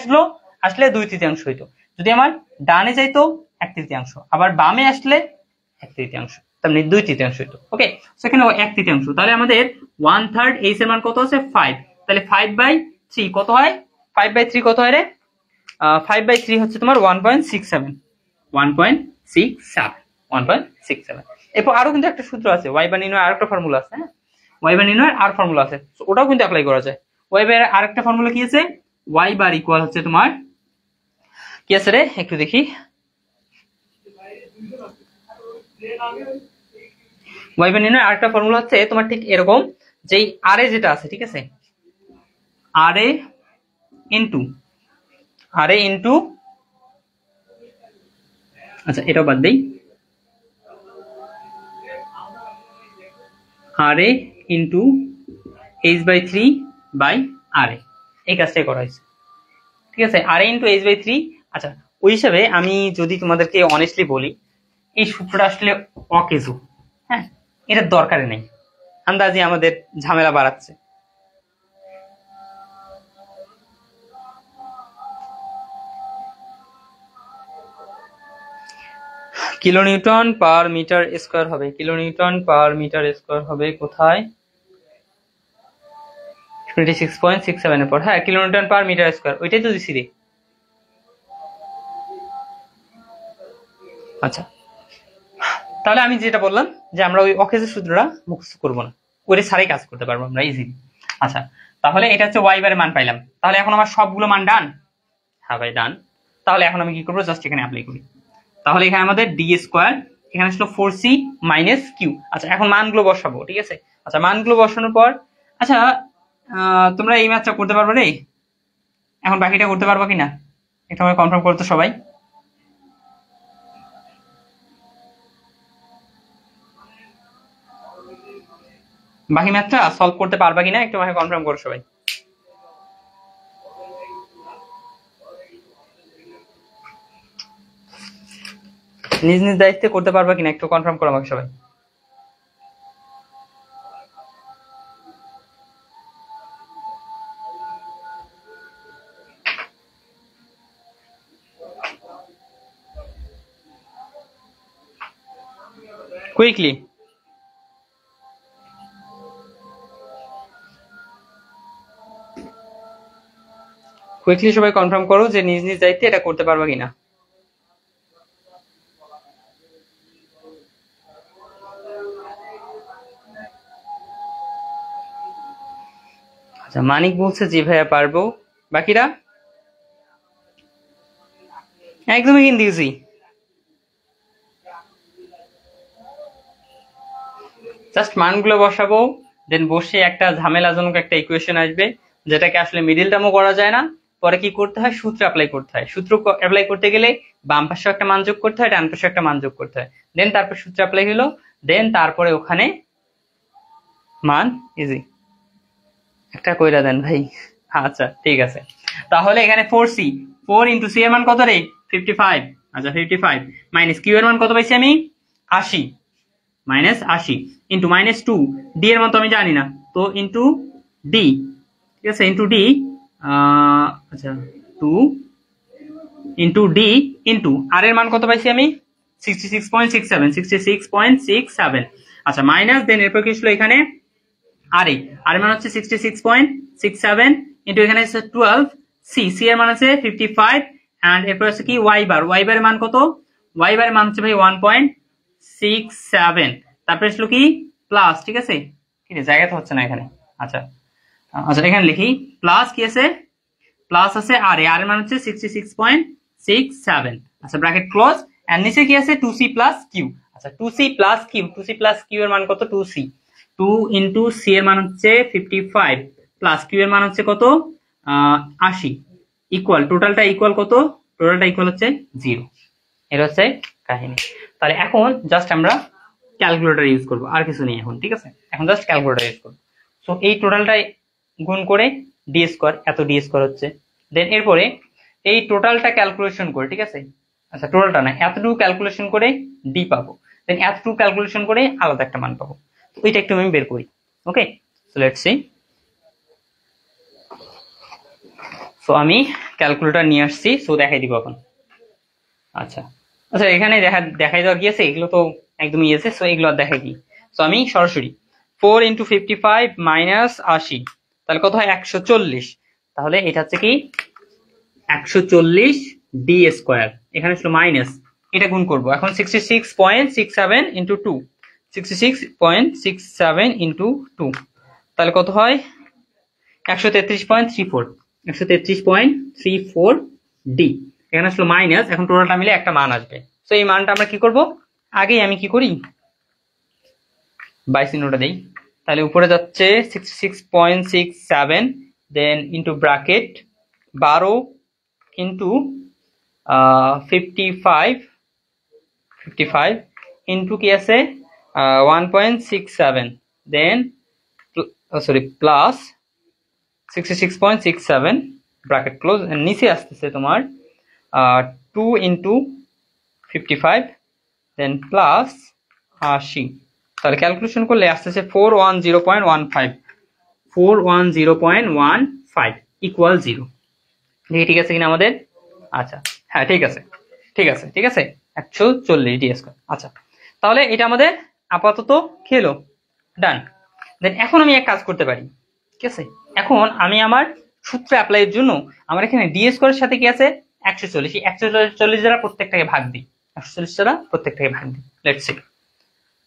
আসলে 2/3 হইতো। যদি আমার ডানে যাইতো 1/3, আবার বামে আসলে 1/3, তার মানে 2/3 হইতো। ওকে, সেখানে 1/3। তাহলে আমাদের 1/3 এইচ এর মান কত আছে? 5। তাহলে 5/3 কত হয়? 5/3 কত হয় রে? 5/3 হচ্ছে তোমার 1.67। 1.67। এরপর আরো কিন্তু একটা সূত্র আছে, ওয়াই বার নির্ণয়ের আরেকটা ফর্মুলা আছে। হ্যাঁ, ওয়াই বার নির্ণয়ের আর ফর্মুলা আছে, ওটাও কিন্তু অ্যাপ্লাই করা যায়। ওয়াই বার আরেকটা ফর্মুলা কি আছে? ওয়াই বার ইকুয়াল হচ্ছে তোমার কি আছে রে, একটু দেখি। ওয়াই বার নির্ণয়ের আরেকটা ফর্মুলা হচ্ছে তোমার ঠিক এরকম, যেই আর এ যেটা আছে, ঠিক আছে, আর এ ইন্টু আচ্ছা এটাও বাদ দেই, আর এ ইন্টু h/3/r, এই কাজটাই করা হয়েছে, ঠিক আছে। আর এ ইন্টু h/3। আচ্ছা ওই হিসাবে আমি যদি তোমাদেরকে অনেস্টলি বলি, এই সূত্রটা আসলে অকেজো। হ্যাঁ, এটার দরকারই নেই, আন্দাজে আমাদের ঝামেলা বাড়াচ্ছে। Kilo newton per metre square হবে, kilo newton per metre square হবে কোথায়? 26.67 এর পর। হ্যাঁ, kilo newton per metre square, ওইটাই তো দিছি রে। আচ্ছা তাহলে আমি যেটা বললাম যে আমরা ওই অকেজের সূত্রটা মুখস্থ করবো না, ওরে ছাড়াই কাজ করতে পারবো আমরা ইজিলি। আচ্ছা তাহলে এটা হচ্ছে ওয়াই বারের মান পাইলাম। তাহলে এখন আমার সবগুলো মান ডান। হ্যাঁ ভাই ডান। তাহলে এখন আমি কি করবো? জাস্ট এখানে অ্যাপ্লাই করি। তাহলে এখানে আমাদের ডি স্কোয়ার, এখানে ছিল 4c মাইনাস কিউ। আচ্ছা এখন মানগুলো বসাবো, ঠিক আছে। আচ্ছা মানগুলো বসানোর পর, আচ্ছা তোমরা এই ম্যাথটা করতে পারবে রে? এখন বাকিটা করতে পারবো কিনা একটু আমাকে কনফার্ম করতো সবাই। বাকি ম্যাথটা সলভ করতে পারবা কিনা একটু আমাকে কনফার্ম করো সবাই। নিজ নিজ দায়িত্বে করতে পারবা কিনা একটু কনফার্ম করো আমাকে সবাই। কুইকলি সবাই কনফার্ম করো যে নিজ নিজ দায়িত্বে এটা করতে পারবা কিনা। মানিক বলছে জি ভাইয়া পারবো, বাকিরা একদমই কিন্তু ইজি। জাস্ট মানগুলো বসাবো, দেন বসে একটা ঝামেলাজনক একটা ইকুয়েশন আসবে, যেটাকে আসলে মিডিল টার্মও করা যায় না। পরে কি করতে হয়, সূত্র অ্যাপ্লাই করতে হয়। সূত্র অ্যাপ্লাই করতে গেলে বাম পাশে একটা মান যোগ করতে হয়, ডান পাশে একটা মান যোগ করতে হয়, দেন তারপর সূত্র অ্যাপ্লাই হলো, দেন তারপরে ওখানে মান। ইজি একটা কইরা দেন ভাই। আচ্ছা ঠিক আছে, তাহলে এখানে 4c, 4 ইন্টু সি এর মান কত রে, 55। আচ্ছা 55 মাইনাস কিউ এর মান কত পাইছি আমি, 80, মাইনাস 80 ইন্টু মাইনাস 2, ডি এর মান তো আমি জানি না, তো ইন্টু ডি, ঠিক আছে, ইন্টু ডি। আচ্ছা 2 ইন্টু ডি ইন্টু আর এর মান কত পাইছি আমি, 66.67, 66.67। আচ্ছা মাইনাস, দেন এরপর কি ছিল এখানে আর এর মান হচ্ছে 66.67 ইন্টু এখানে হচ্ছে 12, সি এর মান আছে 55, এন্ড এরপর হচ্ছে কি ওয়াই বার, ওয়াই বার এর মান কত, ওয়াই বার এর মান হচ্ছে ভাই 1.67, তারপরে ছিল কি প্লাস, ঠিক আছে, ঠিক আছে জায়গা তো হচ্ছে না এখানে। আচ্ছা আচ্ছা এখানে লিখি প্লাস কি আছে, প্লাস আছে আর এর মান হচ্ছে 66.67। আচ্ছা ব্র্যাকেট ক্লোজ, এন্ড নিচে কি আছে 2c প্লাস কিউ। আচ্ছা 2c plus Q, 2c plus Q এর মান কত, 2c, 2 ইন্টু সি এর মান হচ্ছে 55 প্লাস কিউ এর মান হচ্ছে কত 80, ইকুয়াল টোটালটা ইকুয়াল কত, টোটালটা ইকুয়াল হচ্ছে 0। এটা হচ্ছে কাহিনী। তাহলে এখন জাস্ট আমরা ক্যালকুলেটর ইউজ করব, আর কিছু নেই এখন, ঠিক আছে, এখন জাস্ট ক্যালকুলেটর ইউজ করব। সো এই টোটালটাই গুণ করে ডি স্কোয়ার, এত ডি স্কোয়ার হচ্ছে, দেন এরপরে এই টোটালটা ক্যালকুলেশন করে, ঠিক আছে, আচ্ছা টোটালটা না এতটুকু ক্যালকুলেশন করে ডি পাবো, দেন এতটুকু ক্যালকুলেশন করে আলাদা একটা মান পাবো। ওইটা একটু আমি বের করি। Okay so let's see. So আমি ক্যালকুলেটর নিয়ে আসছি, সো দেখাই দিব এখন। আচ্ছা আচ্ছা এখানে দেখাই দেওয়া গিয়েছে, এগুলো তো একদমই ইয়েছে, সো এগুলো আর দেখাই কি। সো আমি সরাসরি 4 ইন্টু 55 মাইনাস 80, তাহলে কত হয় 140, তাহলে এটা হচ্ছে কি 140 ডি স্কোয়ার, এখানে ছিল মাইনাস, এটা গুণ করবো এখন 66.67 ইন্টু 2, 66.67 ইন্টু 2, তাহলে কত হয় 133.34, 133.34 ডি, এখানে আসলে মাইনাস, এখন টোটালটা মিলে একটা মান আসবে। তো এই মানটা আমরা কি করব, আগেই আমি কি করি 22 চিহ্নটা দেই, তাহলে উপরে যাচ্ছে 66.67, দেন ইন্টু ব্র্যাকেট 12 ইন্টু 55 ইন্টু কি আছে 1.67, দেন সরি প্লাস 66.67 ব্র্যাকেট ক্লোজ, নিচে আসতেছে তোমার 2 ইন্টু 55, দেন প্লাস 80, তাহলে ক্যালকুলেশন করলে আসতেছে 410.15, 410.15 ইকুয়াল 0। ঠিক আছে কিনা আমাদের, আচ্ছা হ্যাঁ ঠিক আছে ঠিক আছে ঠিক আছে 140 ডি স্কয়ার। আচ্ছা তাহলে এটা আমাদের আপাতত খেলো, ডান। দেন এখন আমি এক কাজ করতে পারি, ঠিক আছে, এখন আমি আমার সূত্র অ্যাপ্লাইয়ের জন্য আমার এখানে ডি স্কয়ারের সাথে কি আছে 140, 140 দ্বারা প্রত্যেকটাকে ভাগ দিই, 140 দ্বারা প্রত্যেকটাকে ভাগ দিই, লেটস সি।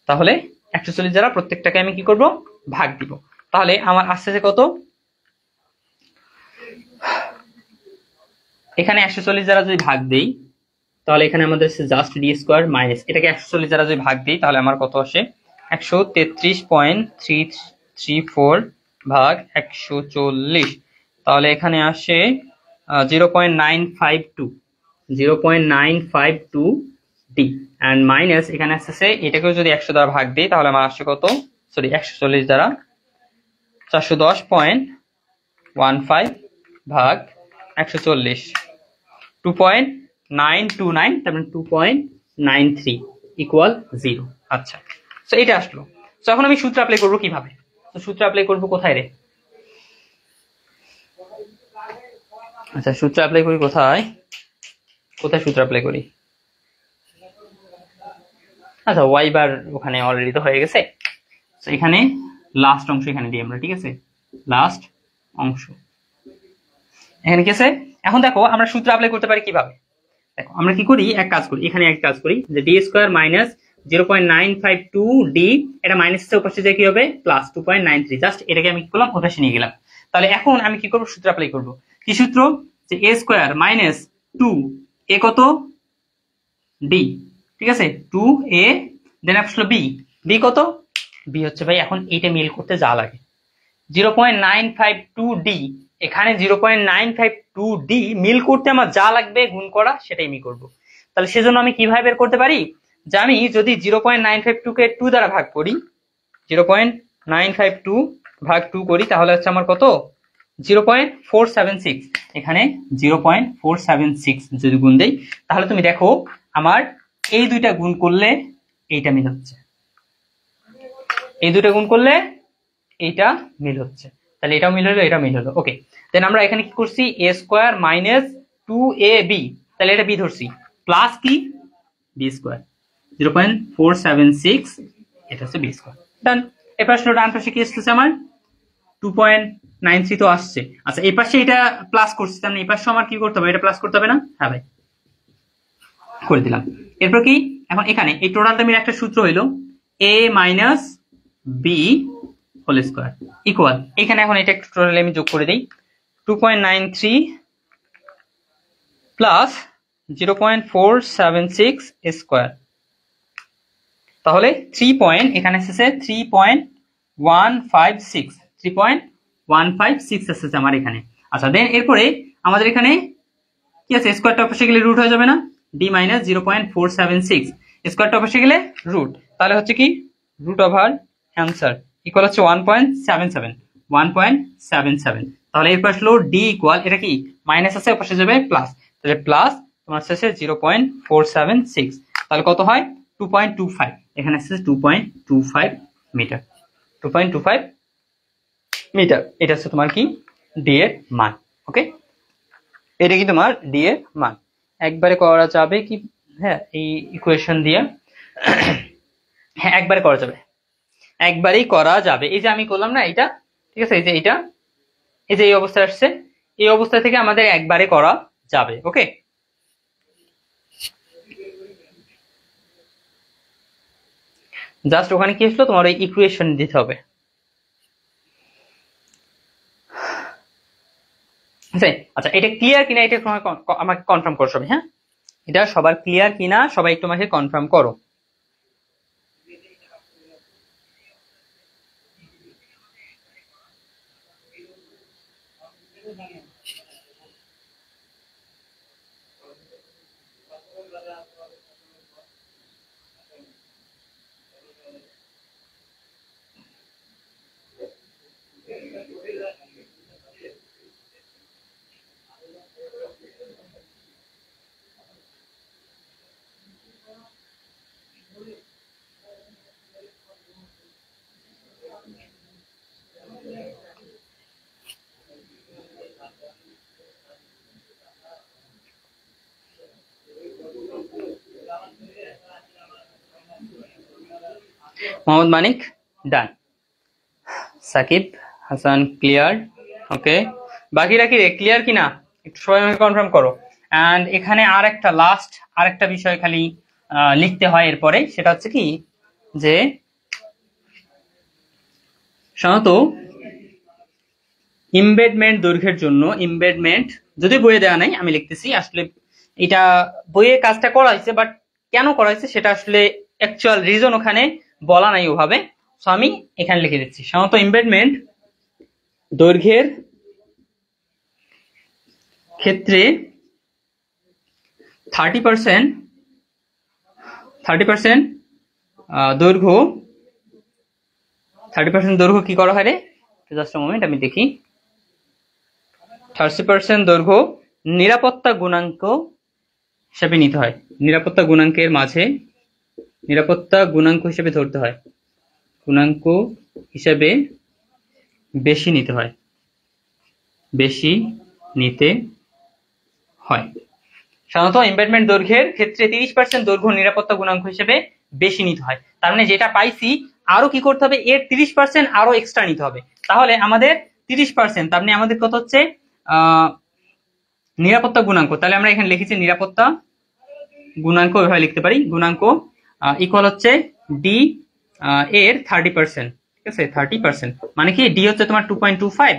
তাহলে 140 দ্বারা প্রত্যেকটাকে আমি কি করব, ভাগ দিব, তাহলে আমার আসছে কত, এখানে 140 দ্বারা যদি ভাগ দেই তাহলে এখানে আমাদের জাস্ট ডি স্কোয়ার মাইনাস এটাকে 140 দ্বারা যদি ভাগ দিই তাহলে আমার কত আসে 133.334 ভাগ 140, তাহলে এখানে আসে 0.952, 0.952 ডি, এন্ড মাইনাস এখানে আসছে এটাকেও যদি 100 দ্বারা ভাগ দিই তাহলে আমার আসে কত, সরি 140 দ্বারা 410.15 ভাগ 140, 2.929, তারপরে 2.93 ইকুয়াল 0। আচ্ছা তো এটা আসলো। তো এখন আমি সূত্র অ্যাপ্লাই করবো কিভাবে, তো সূত্র অ্যাপ্লাই করবো কোথায় রে, আচ্ছা সূত্র অ্যাপ্লাই করি কোথায়, কোথায় সূত্র অ্যাপ্লাই করি, আচ্ছা ওয়াই বার ওখানে অলরেডি তো হয়ে গেছে, তো এখানে লাস্ট অংশ এখানে দিই আমরা, ঠিক আছে, লাস্ট অংশ এখানে কি আছে। এখন দেখো আমরা সূত্র অ্যাপ্লাই করতে পারি কিভাবে, দেখো আমরা কি করি, এক কাজ করি, এখানে এক কাজ করি যে ডি স্কোয়ার মাইনাস 0.952 ডি, এটা মাইনাস এর পাশে যায় কি হবে প্লাস 2.93, জাস্ট এটাকে আমি কি করলাম ওপাশে নিয়ে গেলাম, তাহলে এখন আমি কি করবো, সূত্র অ্যাপ্লাই করবো। কি সূত্র, যে a স্কোয়ার মাইনাস 2a কত b, ঠিক আছে, 2a দেন আসলো b, b কত, b হচ্ছে ভাই এখন এইটা মিল করতে যা লাগে 0.952d, এখানে 0.952d মিল করতে আমার যা লাগবে গুণ করা সেটাই আমি করব। তাহলে সেজন্য আমি কিভাবে বের করতে পারি, যে আমি যদি 0.952 কে 2 দ্বারা ভাগ করি, 0.952 ভাগ 2 করি, তাহলে হচ্ছে আমার কত 0.476, এখানে 0.476 যদি গুণ দেই, তাহলে তুমি দেখো আমার এই দুইটা গুণ করলে এইটা মিল হচ্ছে, এই দুইটা গুণ করলে এইটা মিল হচ্ছে, তাহলে এটাও মিল হলো, এটা মিল হলো। ওকে, দেন আমরা এখানে কি করছি, a স্কোয়ার মাইনাস 2ab, তাহলে এটা b ধরছি, প্লাস কি b স্কোয়ার 0.476, এটা হচ্ছে b স্কোয়ার। ডান। এই প্রশ্ন ডান পাশে কি আসছে আমার 2.93 তো আসছে। আচ্ছা এই পাশে এটা প্লাস করছি, তাহলে এই পাশে আমার কি করতে হবে, এটা প্লাস করতে হবে না, হ্যাঁ ভাই করে দিলাম। এরপর কি, এখন এখানে এই টোটালটা মিলে একটা সূত্র হইলো a minus b whole square equal, এখানে এখন এটা একটু টোটাল আমি যোগ করে দিই, 2.93 প্লাস 0.476 স্কোয়ার, তাহলে 3 পয়েন্ট এখানে এসেছে 3.156, 3.156 এসেছে আমার এখানে। আচ্ছা দেন এরপরে আমাদের এখানে কি আছে, স্কোয়ারটা অবশ্যই গেলে রুট হয়ে যাবে না, d মাইনাস 0.476 স্কোয়ারটা অবশ্যই গেলে রুট, তাহলে হচ্ছে কি রুট ওভার অ্যান্সার ইকুয়াল হচ্ছে 1.77, 1.77, তাহলে এর পাশে d ইকুয়াল, এটা কি মাইনাস আছে পাশে যাবে প্লাস, তাহলে প্লাস তোমার শেষে 0.476, তাহলে কত হয় 2.25, এখানে আসছে 2.25 মিটার, 2.25 মিটার, এটা হচ্ছে তোমার কি d এর মান। ওকে, এটা কি তোমার d এর মান, একবারে করা যাবে কি, হ্যাঁ এই ইকুয়েশন দিয়ে হ্যাঁ একবারে করা যাবে, একবারেই করা যাবে। এই যে আমি করলাম না এটা, ঠিক আছে, এই যে এটা, এই যে এই অবস্থা আসছে, এই অবস্থা থেকে আমাদের একবারে করা যাবে। ওকে, জাস্ট ওখানে কি আসলো, তোমার ওই ইকুয়েশন দিতে হবে। আচ্ছা এটা ক্লিয়ার কিনা, এটা আমাকে কনফার্ম করো সবাই, হ্যাঁ এটা সবার ক্লিয়ার কিনা সবাই একটু আমাকে কনফার্ম করো। মোহাম্মদ মানিক ডান, সাকিব হাসান ক্লিয়ার। ওকে, বাকিরা কি ক্লিয়ার কিনা একটু সবাই আমাকে কনফার্ম করো। এন্ড এখানে আর একটা বিষয় খালি লিখতে হয় এরপরে, সেটা হচ্ছে কি যে সাধারণত ইমবেডমেন্ট দৈর্ঘ্যের জন্য, ইমবেডমেন্ট যদি বইয়ে দেওয়া নাই আমি লিখতেছি, আসলে এটা বইয়ে কাজটা করা হয়েছে, বাট কেন করা হয়েছে সেটা আসলে অ্যাকচুয়াল রিজন ওখানে বলা নাই ওভাবে, সো আমি এখানে লিখে দিচ্ছি। সাধারণত ইমবেডমেন্ট দৈর্ঘ্যের ক্ষেত্রে 30% দৈর্ঘ্য 30% দৈর্ঘ্য কি করা হয় রে, জাস্ট মোমেন্ট আমি দেখি, 30% দৈর্ঘ্য নিরাপত্তা গুণাঙ্ক হিসেবে নিতে হয়, নিরাপত্তা গুণাঙ্কের মাঝে নিরাপত্তা গুণাঙ্ক হিসেবে ধরতে হয়, গুণাঙ্ক হিসেবে বেশি নিতে হয়, বেশি নিতে হয়। সাধারণত এমবেডমেন্ট দৈর্ঘ্যের ক্ষেত্রে 30% দৈর্ঘ্য নিরাপত্তা গুণাঙ্ক হিসেবে বেশি নিতে হয়, তার মানে যেটা পাইছি আরো কি করতে হবে, এর 30% আরো এক্সট্রা নিতে হবে, তাহলে আমাদের 30%, তার মানে আমাদের কত হচ্ছে নিরাপত্তা গুণাঙ্ক, তাহলে আমরা এখানে লিখেছি নিরাপত্তা গুণাঙ্ক, এভাবে লিখতে পারি, গুণাঙ্ক ইকুয়াল হচ্ছে ডি এর 30%, ঠিক আছে 30%, মানে কি ডি হচ্ছে তোমার 2.25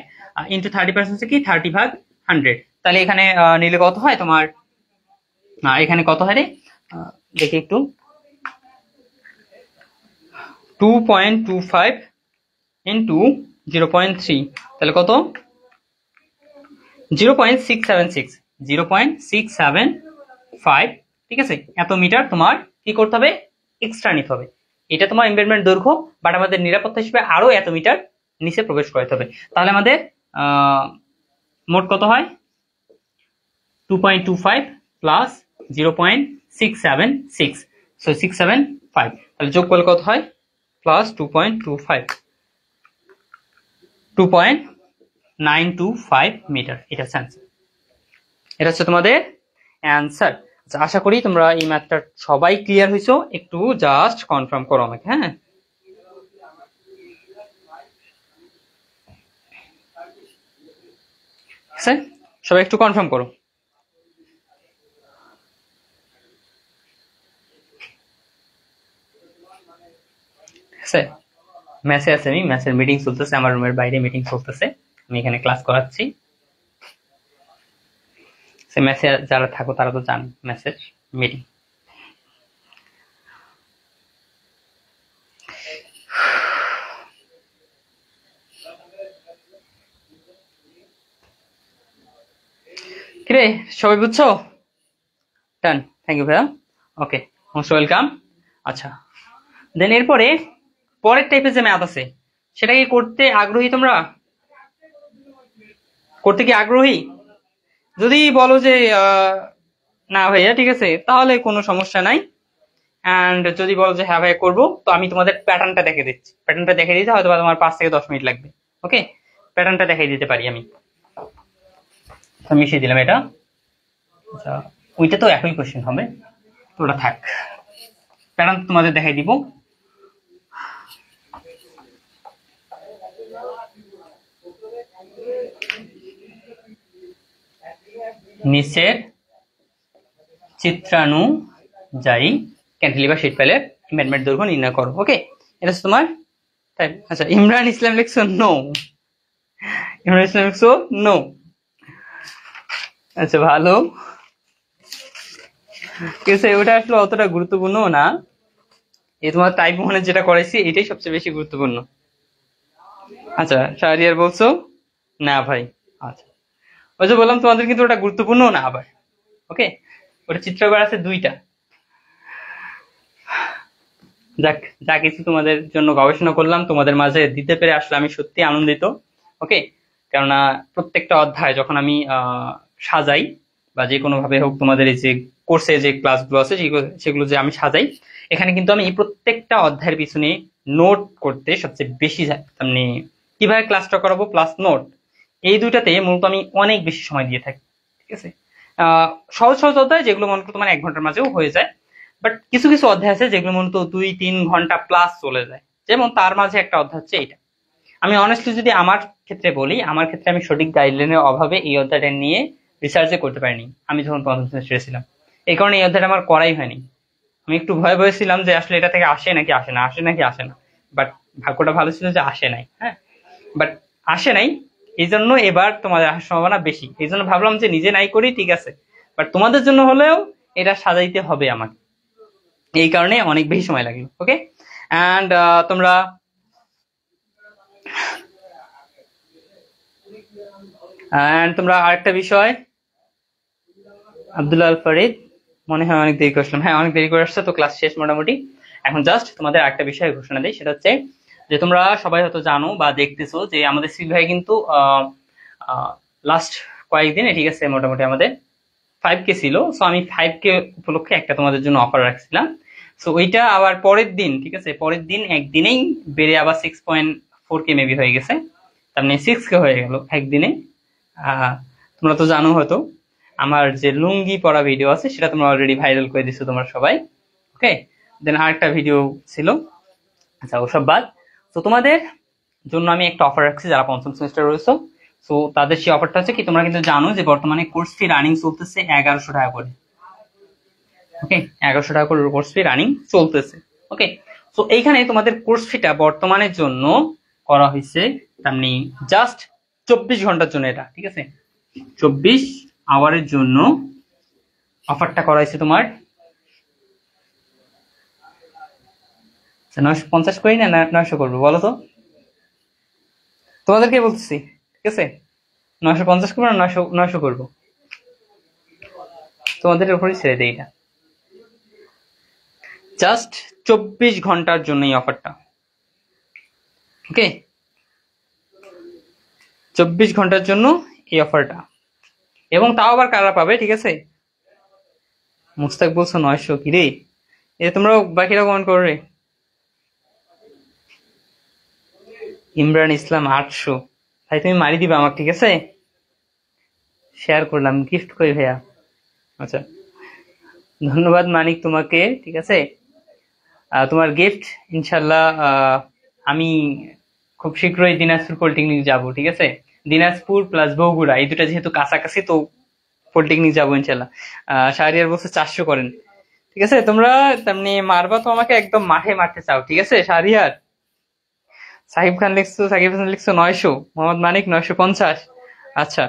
ইন্টু 30% কি 30/100, তাহলে এখানে নিলে কত হয় তোমার, এখানে কত হয় রে দেখি একটু, 2.25 ইন্টু 0.3, তাহলে কত 0.676, 0.675, ঠিক আছে, এত মিটার তোমার কি করতে হবে, এক্সট্রা নিতে হবে। এটা তোমার এমবেডমেন্ট দৈর্ঘ্য, বাট আমাদের নিরাপত্তা হিসেবে আরো এত মিটার নিচে প্রবেশ করাতে হবে। তাহলে আমাদের মোট কত হয়, 2.25 প্লাস 0.676, সো 675, তাহলে যোগ করলে কত হয়, প্লাস 2.25, 2.925 মিটার, এটা অ্যান্সার, এটা হচ্ছে তোমাদের অ্যান্সার। আচ্ছা, আশা করি তোমরা এই ম্যাথটা সবাই ক্লিয়ার হয়েছো, একটু জাস্ট কনফার্ম করো আমাকে, হ্যাঁ। স্যার সবাই একটু কনফার্ম করো। স্যার ম্যাসে আছে, আমি ম্যাসের মিটিং চলতেছে, আমার রুমের বাইরে মিটিং চলতেছে, আমি এখানে ক্লাস করাচ্ছি। ম্যাসে যারা থাকো তারা তো জান ম্যাসের মিটিং। কিরে সবাই বুঝছো? ডান, থ্যাংক ইউ ভাইয়া, ওকে, মোস্ট ওয়েলকাম। আচ্ছা, দেন এরপরে পরের টাইপের যে ম্যাথ আছে সেটা কি করতে আগ্রহী তোমরা? করতে কি আগ্রহী? যদি বলো যে না ভাইয়া ঠিক আছে, তাহলে কোনো সমস্যা নাই। অ্যান্ড যদি বলো যে হ্যাঁ ভাইয়া করবো, তো আমি তোমাদের প্যাটার্নটা দেখে দিচ্ছি। প্যাটার্নটা দেখে দিতে হয়তো তোমার 5 থেকে 10 মিনিট লাগবে। ওকে, প্যাটার্নটা দেখাই দিতে পারি আমি। মিশিয়ে দিলাম এটা। আচ্ছা, ওইটা তো একই কোশ্চেন হবে, তো ওটা থাক। প্যাটার্ন তোমাদের দেখাই দিব। নিচের চিত্রানুযায়ী ক্যান্টিলিভার শীট প্যালের এমবেডমেন্ট দৈর্ঘ্য নির্ণয় করো। ওকে, এটা হচ্ছে তোমার টাইপ। আচ্ছা, ইমরান ইসলাম লিখছো নো, ইমরান ইসলাম লিখছো নো। আচ্ছা ভালো, কিন্তু ওটা আসলে অতটা গুরুত্বপূর্ণ না। এই তোমার টাইপ ওয়ানে যেটা করাইছি এটাই সবচেয়ে বেশি গুরুত্বপূর্ণ। আচ্ছা, শাহরিয়ার বলছো না ভাই। আচ্ছা, ওই যে বললাম তোমাদের কিন্তু ওটা গুরুত্বপূর্ণ না আবার। ওকে, ওটা চিত্রকর আছে 2টা। যাক, যা কিছু তোমাদের জন্য গবেষণা করলাম তোমাদের মাঝে দিতে পেরে আসলে আমি সত্যি আনন্দিত। ওকে, কেননা প্রত্যেকটা অধ্যায় যখন আমি সাজাই বা যে কোনো ভাবে হোক, তোমাদের এই যে কোর্সে যে ক্লাসগুলো আছে সেগুলো যে আমি সাজাই, এখানে কিন্তু আমি প্রত্যেকটা অধ্যায়ের পিছনে নোট করতে সবচেয়ে বেশি মানে কিভাবে ক্লাসটা করাবো প্লাস নোট, এই দুইটাতে মূলত আমি অনেক বেশি সময় দিয়ে থাকি। ঠিক আছে, সহজ সহজ অধ্যায় যেগুলো মনে করো তোমার 1 ঘন্টার মাঝেও হয়ে যায়, বাট কিছু কিছু অধ্যায় আছে যেগুলো মূলত 2-3 ঘন্টা প্লাস চলে যায়। যেমন তার মাঝে একটা অধ্যায় হচ্ছে এইটা। আমি অনেস্টলি যদি আমার ক্ষেত্রে বলি, আমার ক্ষেত্রে আমি সঠিক গাইডলাইনের অভাবে এই অধ্যায়টা নিয়ে রিসার্চে করতে পারিনি আমি যখন প্রথম সেমিস্টারে ছিলাম। এই কারণে এই অধ্যায়টা আমার করাই হয়নি। আমি একটু ভয় ভয় ছিলাম যে আসলে এটা থেকে আসে নাকি আসে না, আসে নাকি আসে না, বাট ভাগ্যটা ভালো ছিল যে আসে নাই। হ্যাঁ, বাট আসে নাই, এই জন্য এবার তোমাদের আসার সম্ভাবনা বেশি। এই জন্য ভাবলাম যে নিজে নাই করি ঠিক আছে, বাট তোমাদের জন্য হলেও এটা সাজাইতে হবে আমাকে, এই কারণে অনেক বেশি সময় লাগলো। ওকে, অ্যান্ড তোমরা আরেকটা বিষয়, আব্দুল্লাহ আল ফরিদ মনে হয় অনেক দেরি করে আসলাম। হ্যাঁ, অনেক দেরি করে আসছে, তো ক্লাস শেষ মোটামুটি। এখন জাস্ট তোমাদের আরেকটা বিষয় ঘোষণা দিই, সেটা হচ্ছে যে তোমরা সবাই হয়তো জানো বা দেখতেছো যে আমাদের সিল ভাই কিন্তু লাস্ট কয়েকদিনে ঠিক আছে মোটামুটি আমাদের 5K ছিল। সো আমি 5K উপলক্ষে একটা তোমাদের জন্য অফার রাখছিলাম। সো ওইটা আবার পরের দিন, ঠিক আছে, পরের দিন একদিনেই বেড়ে আবার 6.4K মেবি হয়ে গেছে, তার মানে 6K হয়ে গেল একদিনে। তোমরা তো জানো হয়তো আমার যে লুঙ্গি পরা ভিডিও আছে সেটা তোমরা অলরেডি ভাইরাল করে দিছো তোমরা সবাই। ওকে, দেন আরেকটা ভিডিও ছিল। আচ্ছা, ওসব বাদ। তো তোমাদের জন্য আমি একটা অফার রাখছি যারা পঞ্চম সেমিস্টার রয়েছে। সো তাদের সেই অফারটা হচ্ছে কি, তোমরা কিন্তু জানো যে বর্তমানে কোর্স ফি রানিং চলতেছে 1100 টাকা করে। ওকে, 1100 টাকা করে কোর্স ফি রানিং চলতেছে। ওকে, সো এইখানে তোমাদের কোর্স ফিটা বর্তমানের জন্য করা হয়েছে তেমনি জাস্ট 24 ঘন্টার জন্য এটা, ঠিক আছে? 24 আওয়ারের জন্য অফারটা করা হয়েছে তোমার। 950 করি না 900 করবো বলো তো? তোমাদেরকে বলতেছি, ঠিক আছে? 950 করবো না 900 করবো, তোমাদের উপরই ছেড়ে দেই। এটা জাস্ট 24 ঘন্টার জন্য এই অফারটা, ওকে? 24 ঘন্টার জন্য এই অফারটা, এবং তাও আবার কারা পাবে, ঠিক আছে? মুস্তাক বলছো 900, কি রে? এ তোমরা বাকিরা কমেন্ট করো রে। ইমরান ইসলাম 800, ভাই তুমি মারি দিবা আমাকে, ঠিক আছে? শেয়ার করলাম, গিফট করি ভাইয়া। আচ্ছা, ধন্যবাদ মানিক তোমাকে, ঠিক আছে? তোমার গিফট ইনশাল্লাহ আমি খুব শীঘ্রই দিনাজপুর পলিটেকনিক যাব, ঠিক আছে? দিনাজপুর প্লাস বগুড়া, এই দুটা যেহেতু কাছাকাছি, তো পলিটেকনিক যাবো ইনশাল্লাহ। শাহরিয়ার বলছে 400 করেন, ঠিক আছে? তোমরা তেমনি মারবা তো আমাকে, একদম মাঠে মারতে চাও, ঠিক আছে? শাহরিয়ার, সাকিব খান লিখছো 900, মোহাম্মদ মানিক 950। আচ্ছা,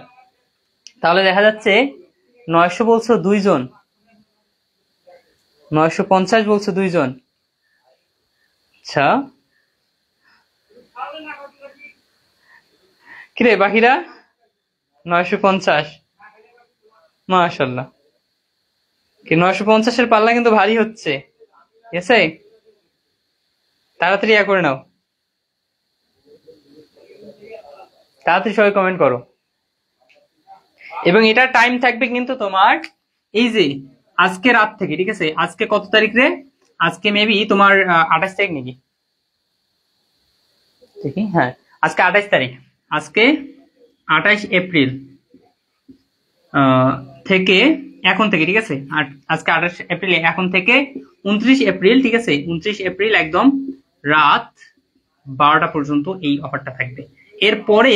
তাহলে দেখা যাচ্ছে 900 বলছো 2 জন, 950 বলছো 2 জন। আচ্ছা, কিরে বাকিরা? 950, মাশাল্লাহ। কি 950-এর পাল্লা কিন্তু ভারী হচ্ছে, ঠিক আছে? তাড়াতাড়ি করে নাও, তাড়াতাড়ি সবাই কমেন্ট করো। এবং এটা টাইম থাকবে কিন্তু তোমার এই যে আজকে রাত থেকে, ঠিক আছে? আজকে কত তারিখ রে? আজকে মেবি তোমার 28 তারিখ নাকি? দেখি, হ্যাঁ আজকে 28 তারিখ। আজকে 28 এপ্রিল থেকে, এখন থেকে, ঠিক আছে? আর আজকে 28 এপ্রিল, এখন থেকে 29 এপ্রিল, ঠিক আছে? 29 এপ্রিল একদম রাত 12টা পর্যন্ত এই অফারটা থাকবে। এরপরে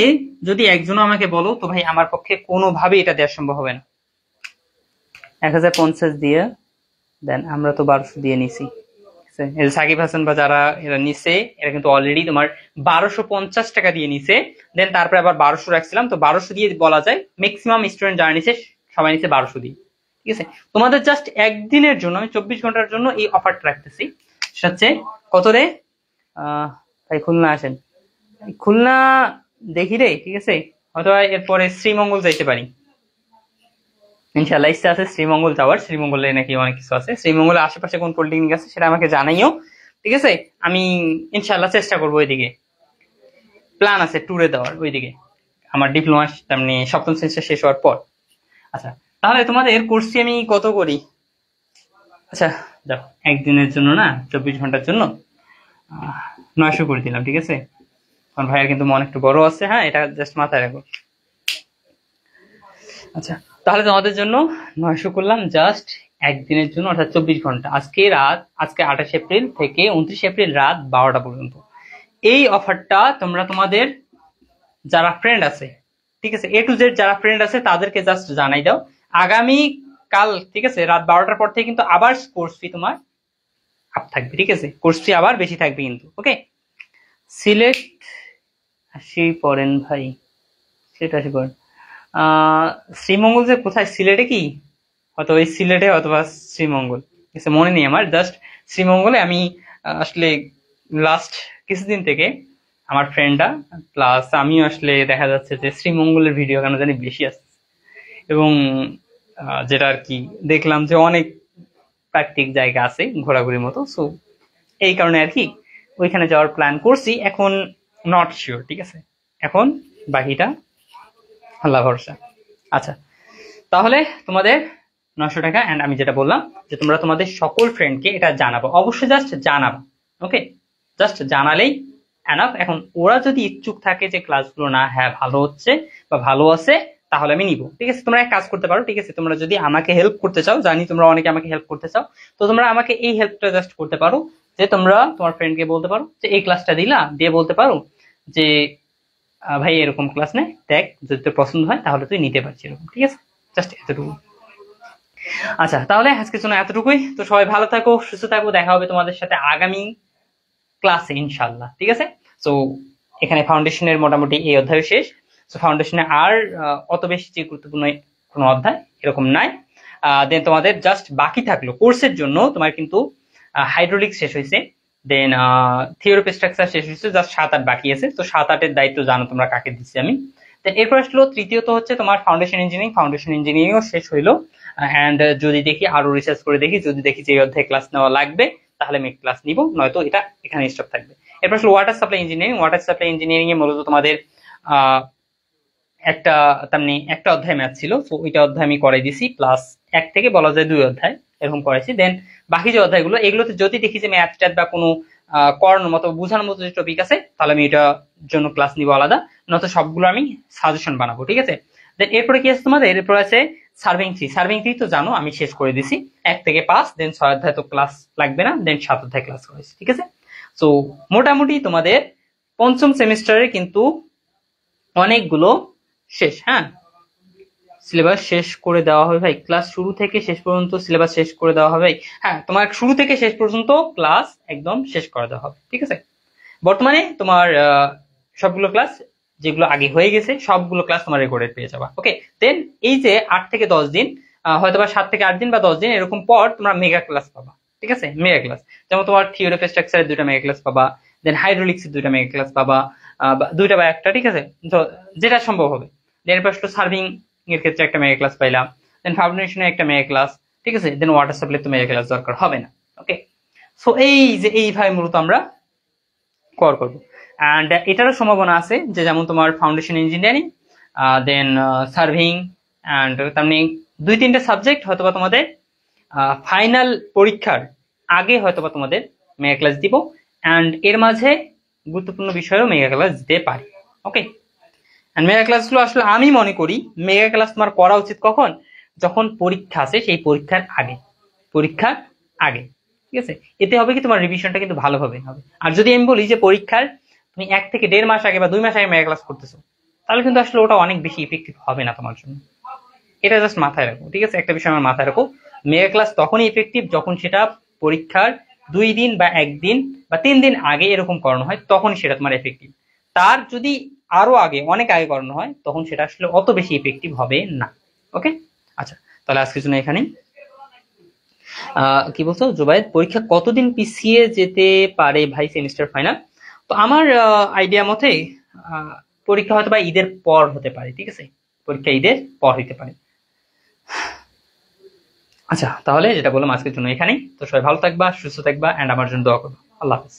যদি একজনও আমাকে বলো, তো ভাই আমার পক্ষে কোনোভাবে এটা দেওয়া সম্ভব হবে না। 1050 দিয়ে দেন, আমরা তো 1200 দিয়ে নিছি, সাকিব হাসান বা যারা এরা নিছে, এরা কিন্তু অলরেডি তোমার 1250 টাকা দিয়ে নিছে। দেন তারপরে আবার 1200 রাখছিলাম, তো 1200 দিয়ে বলা যায় ম্যাক্সিমাম স্টুডেন্ট যারা নিছে সবাই নিছে 1200 দিয়ে, ঠিক আছে? তোমাদের জাস্ট একদিনের জন্য, আমি 24 ঘন্টার জন্য এই অফারটা রাখতেছি। সেটা হচ্ছে কত রে? ভাই খুলনা আসেন, খুলনা দেখি রে, ঠিক আছে? হয়তো এরপরে শ্রীমঙ্গল যাইতে পারি ইনশাল্লাহ। ইচ্ছা আছে শ্রীমঙ্গল যাওয়ার, শ্রীমঙ্গলে নাকি অনেক কিছু আছে। শ্রীমঙ্গলের আশেপাশে কোন পলিটেকনিক আছে সেটা আমাকে জানাইও, ঠিক আছে? আমি ইনশাল্লাহ চেষ্টা করবো, ওইদিকে প্ল্যান আছে ট্যুরে দেওয়ার, ওইদিকে আমার ডিপ্লোমা তেমনি সপ্তম সেমিস্টার শেষ হওয়ার পর। আচ্ছা, তাহলে তোমাদের কোর্সটি আমি কত করি? আচ্ছা যাও, একদিনের জন্য না, 24 ঘন্টার জন্য 900 করে দিলাম, ঠিক আছে? আমার ভাইয়ের কিন্তু মন একটু বড় আছে, হ্যাঁ এটা জাস্ট মাথায় রাখো। আচ্ছা, তাহলে তোমাদের জন্য 900 করলাম জাস্ট একদিনের জন্য, অর্থাৎ 24 ঘন্টা। আজকে 28 এপ্রিল থেকে 29 এপ্রিল রাত 12টা পর্যন্ত এই অফারটা তোমরা তোমাদের যারা ফ্রেন্ড আছে, ঠিক আছে, A to Z যারা ফ্রেন্ড আছে তাদেরকে জাস্ট জানাই দাও। আগামী কাল, ঠিক আছে, রাত 12টার পর থেকে কিন্তু আবার কোর্স ফি তোমার আপ থাকবে, ঠিক আছে? কোর্স ফি আবার বেশি থাকবে কিন্তু, ওকে? সিলেট আসি পড়েন ভাই, সিলেট আসি পড়েন। শ্রীমঙ্গল যে কোথায়, সিলেটে কি? হয়তো ওই সিলেটে অথবা শ্রীমঙ্গল, ঠিক আছে? মনে নেই আমার। জাস্ট শ্রীমঙ্গলে আমি আসলে লাস্ট কিছুদিন থেকে আমার ফ্রেন্ডরা প্লাস আমি আসলে দেখা যাচ্ছে যে শ্রীমঙ্গলের ভিডিও কেন জানি বেশি আসছে, এবং যেটা আর কি দেখলাম যে অনেক প্রাকৃতিক জায়গা আছে ঘোরাঘুরির মতো, সো এই কারণে আর কি ওইখানে যাওয়ার প্ল্যান করছি। এখন নট শিওর, ঠিক আছে? এখন বাকিটা আল্লাহ ভরসা। আচ্ছা, তাহলে তোমাদের 900 টাকা। অ্যান্ড আমি যেটা বললাম যে তোমরা তোমাদের সকল ফ্রেন্ডকে এটা জানাবো, অবশ্যই জাস্ট জানাবো, ওকে? Just জানালেই enough. এখন ওরা যদি ইচ্ছুক থাকে যে ক্লাসগুলো না, হ্যাঁ ভালো হচ্ছে বা ভালো আছে, তাহলে আমি নিব, ঠিক আছে? তোমরা এক কাজ করতে পারো, ঠিক আছে? তোমরা যদি আমাকে হেল্প করতে চাও, জানি তোমরা অনেকে আমাকে হেল্প করতে চাও, তো তোমরা আমাকে এই হেল্পটা জাস্ট করতে পারো যে তোমরা তোমার ফ্রেন্ডকে বলতে পারো যে এই ক্লাসটা দিলা, দিয়ে বলতে পারো যে ভাই এরকম ক্লাস নেই, দেখ যদি তোর পছন্দ হয় তাহলে তুই নিতে পারছিস, এরকম, ঠিক আছে? জাস্ট এতটুকু। আচ্ছা, তাহলে আজকের জন্য এতটুকুই। তো সবাই ভালো থাকো, সুস্থ থাকো, দেখা হবে তোমাদের সাথে আগামী ক্লাসে ইনশাল্লাহ, ঠিক আছে? সো এখানে ফাউন্ডেশনের মোটামুটি এই অধ্যায় শেষ। সো ফাউন্ডেশনে আর অত বেশি যে গুরুত্বপূর্ণ কোনো অধ্যায় এরকম নাই। দেন তোমাদের জাস্ট বাকি থাকলো কোর্সের জন্য তোমার কিন্তু হাইড্রোলিক শেষ হয়েছে, দেন থিওরি অফ স্ট্রাকচার শেষ হয়েছে, জাস্ট 7-8 বাকি আছে। তো 7-8-এর দায়িত্ব জানো তোমরা কাকে দিচ্ছি আমি। দেন এরপর আসলো তৃতীয়ত হচ্ছে তোমার ফাউন্ডেশন ইঞ্জিনিয়ারিংও শেষ হইলো। অ্যান্ড যদি দেখি আরো রিসার্চ করে দেখি, যদি দেখি যে এই অধ্যায়ে ক্লাস নেওয়া লাগবে তাহলে আমি ক্লাস নিব, নয়তো এটা এখানে স্টপ থাকবে। এরপর আসলে ওয়াটার সাপ্লাই ইঞ্জিনিয়ারিং এ মূলত তোমাদের একটা তেমনি একটা অধ্যায় ম্যাথ ছিল, তো ওইটা অধ্যায় আমি করাই দিছি, প্লাস 1 থেকে বলা যায় 2 অধ্যায় এরকম করাইছি। দেন বাকি যে অধ্যায়গুলো এগুলোতে যদি দেখি যে ম্যাথ ট্যাথ বা কোনো করানোর মতো বোঝানোর মতো যে টপিক আছে তাহলে আমি এটার জন্য ক্লাস নিব আলাদা, নয়তো সবগুলো আমি সাজেশন বানাবো, ঠিক আছে। দেন এরপরে কি আছে তোমাদের, এরপর আছে সার্ভিং 3 তো জানো আমি শেষ করে দিছি 1 থেকে 5, দেন 6 অধ্যায় তো ক্লাস লাগবে না, দেন 7 অধ্যায় ক্লাস করেছি, ঠিক আছে। তো মোটামুটি তোমাদের পঞ্চম সেমিস্টারে কিন্তু অনেকগুলো শেষ, হ্যাঁ সিলেবাস শেষ করে দেওয়া হবে ভাই, ক্লাস শুরু থেকে শেষ পর্যন্ত সিলেবাস শেষ করে দেওয়া হবে। হ্যাঁ তোমার শুরু থেকে শেষ পর্যন্ত ক্লাস একদম শেষ করে দেওয়া হবে, ঠিক আছে। বর্তমানে তোমার সবগুলো ক্লাস যেগুলো আগে হয়ে গেছে সবগুলো ক্লাস তোমার রেকর্ডেড পেয়ে যাবা, ওকে। দেন এই যে 8 থেকে 10 দিন, হয়তো বা 7 থেকে 8 দিন বা 10 দিন এরকম পর তোমরা মেগা ক্লাস পাবা, ঠিক আছে। মেগা ক্লাস যেমন তোমার থিওরি অফ স্ট্রাকচারের 2টা মেগা ক্লাস পাবা, দেন হাইড্রোলিক্স এর 2টা মেগা ক্লাস পাবা, 2টা বা 1টা, ঠিক আছে, তো যেটা সম্ভব হবে। দেন এরপর আসলে সার্ভিং এর ক্ষেত্রে একটা মেগা ক্লাস পাইলাম, দেন ফাউন্ডেশনে একটা মেগা ক্লাস, ঠিক আছে। দেন ওয়াটার সাপ্লাই তো মেগা ক্লাস দরকার হবে না, ওকে। সো এই যে এইভাবে মূলত আমরা কর করবো। অ্যান্ড এটারও সম্ভাবনা আছে যে যেমন তোমার foundation engineering, then serving and তেমনি 2-3টা সাবজেক্ট হয়তোবা তোমাদের ফাইনাল পরীক্ষার আগে হয়তোবা তোমাদের মেগা ক্লাস দিব, অ্যান্ড এর মাঝে গুরুত্বপূর্ণ বিষয়েও মেগা ক্লাস দিতে পারি, ওকে। অ্যান্ড মেগা ক্লাসগুলো আসলে আমি মনে করি মেগা ক্লাস তোমার করা উচিত কখন, যখন পরীক্ষা আছে সেই পরীক্ষার আগে, ঠিক আছে। এতে হবে কি তোমার রিভিশনটা কিন্তু ভালোভাবে হবে। আর যদি আমি বলি যে পরীক্ষার তুমি 1 থেকে 1.5 মাস আগে বা 2 মাস আগে মেগা ক্লাস করতেছো, তাহলে কিন্তু আসলে ওটা অনেক বেশি ইফেক্টিভ হবে না তোমার জন্য। এটা জাস্ট মাথায় রাখো, ঠিক আছে, একটা বিষয় আমার মাথায় রাখো। মেগা ক্লাস তখনই ইফেক্টিভ যখন সেটা পরীক্ষার 2 দিন বা 1 দিন বা 3 দিন আগে এরকম করানো হয়, তখনই সেটা তোমার এফেক্টিভ। তার যদি আরো আগে অনেক আগে করানো হয় তখন সেটা আসলে অত বেশি ইফেক্টিভ হবে না, ওকে। আচ্ছা তাহলে আজকের জন্য এখানেই। কি বলছো জুবাইদ, পরীক্ষা কতদিন পিছিয়ে যেতে পারে ভাই সেমিস্টার ফাইনাল? তো আমার আইডিয়া মতে পরীক্ষা হয়তো বা ঈদের পর হতে পারে, ঠিক আছে, পরীক্ষা ঈদের পর হইতে পারে। আচ্ছা তাহলে যেটা বললাম আজকের জন্য এখানেই। তো সবাই ভালো থাকবা, সুস্থ থাকবা, এন্ড আমার জন্য দোয়া করবা। আল্লাহ হাফেজ।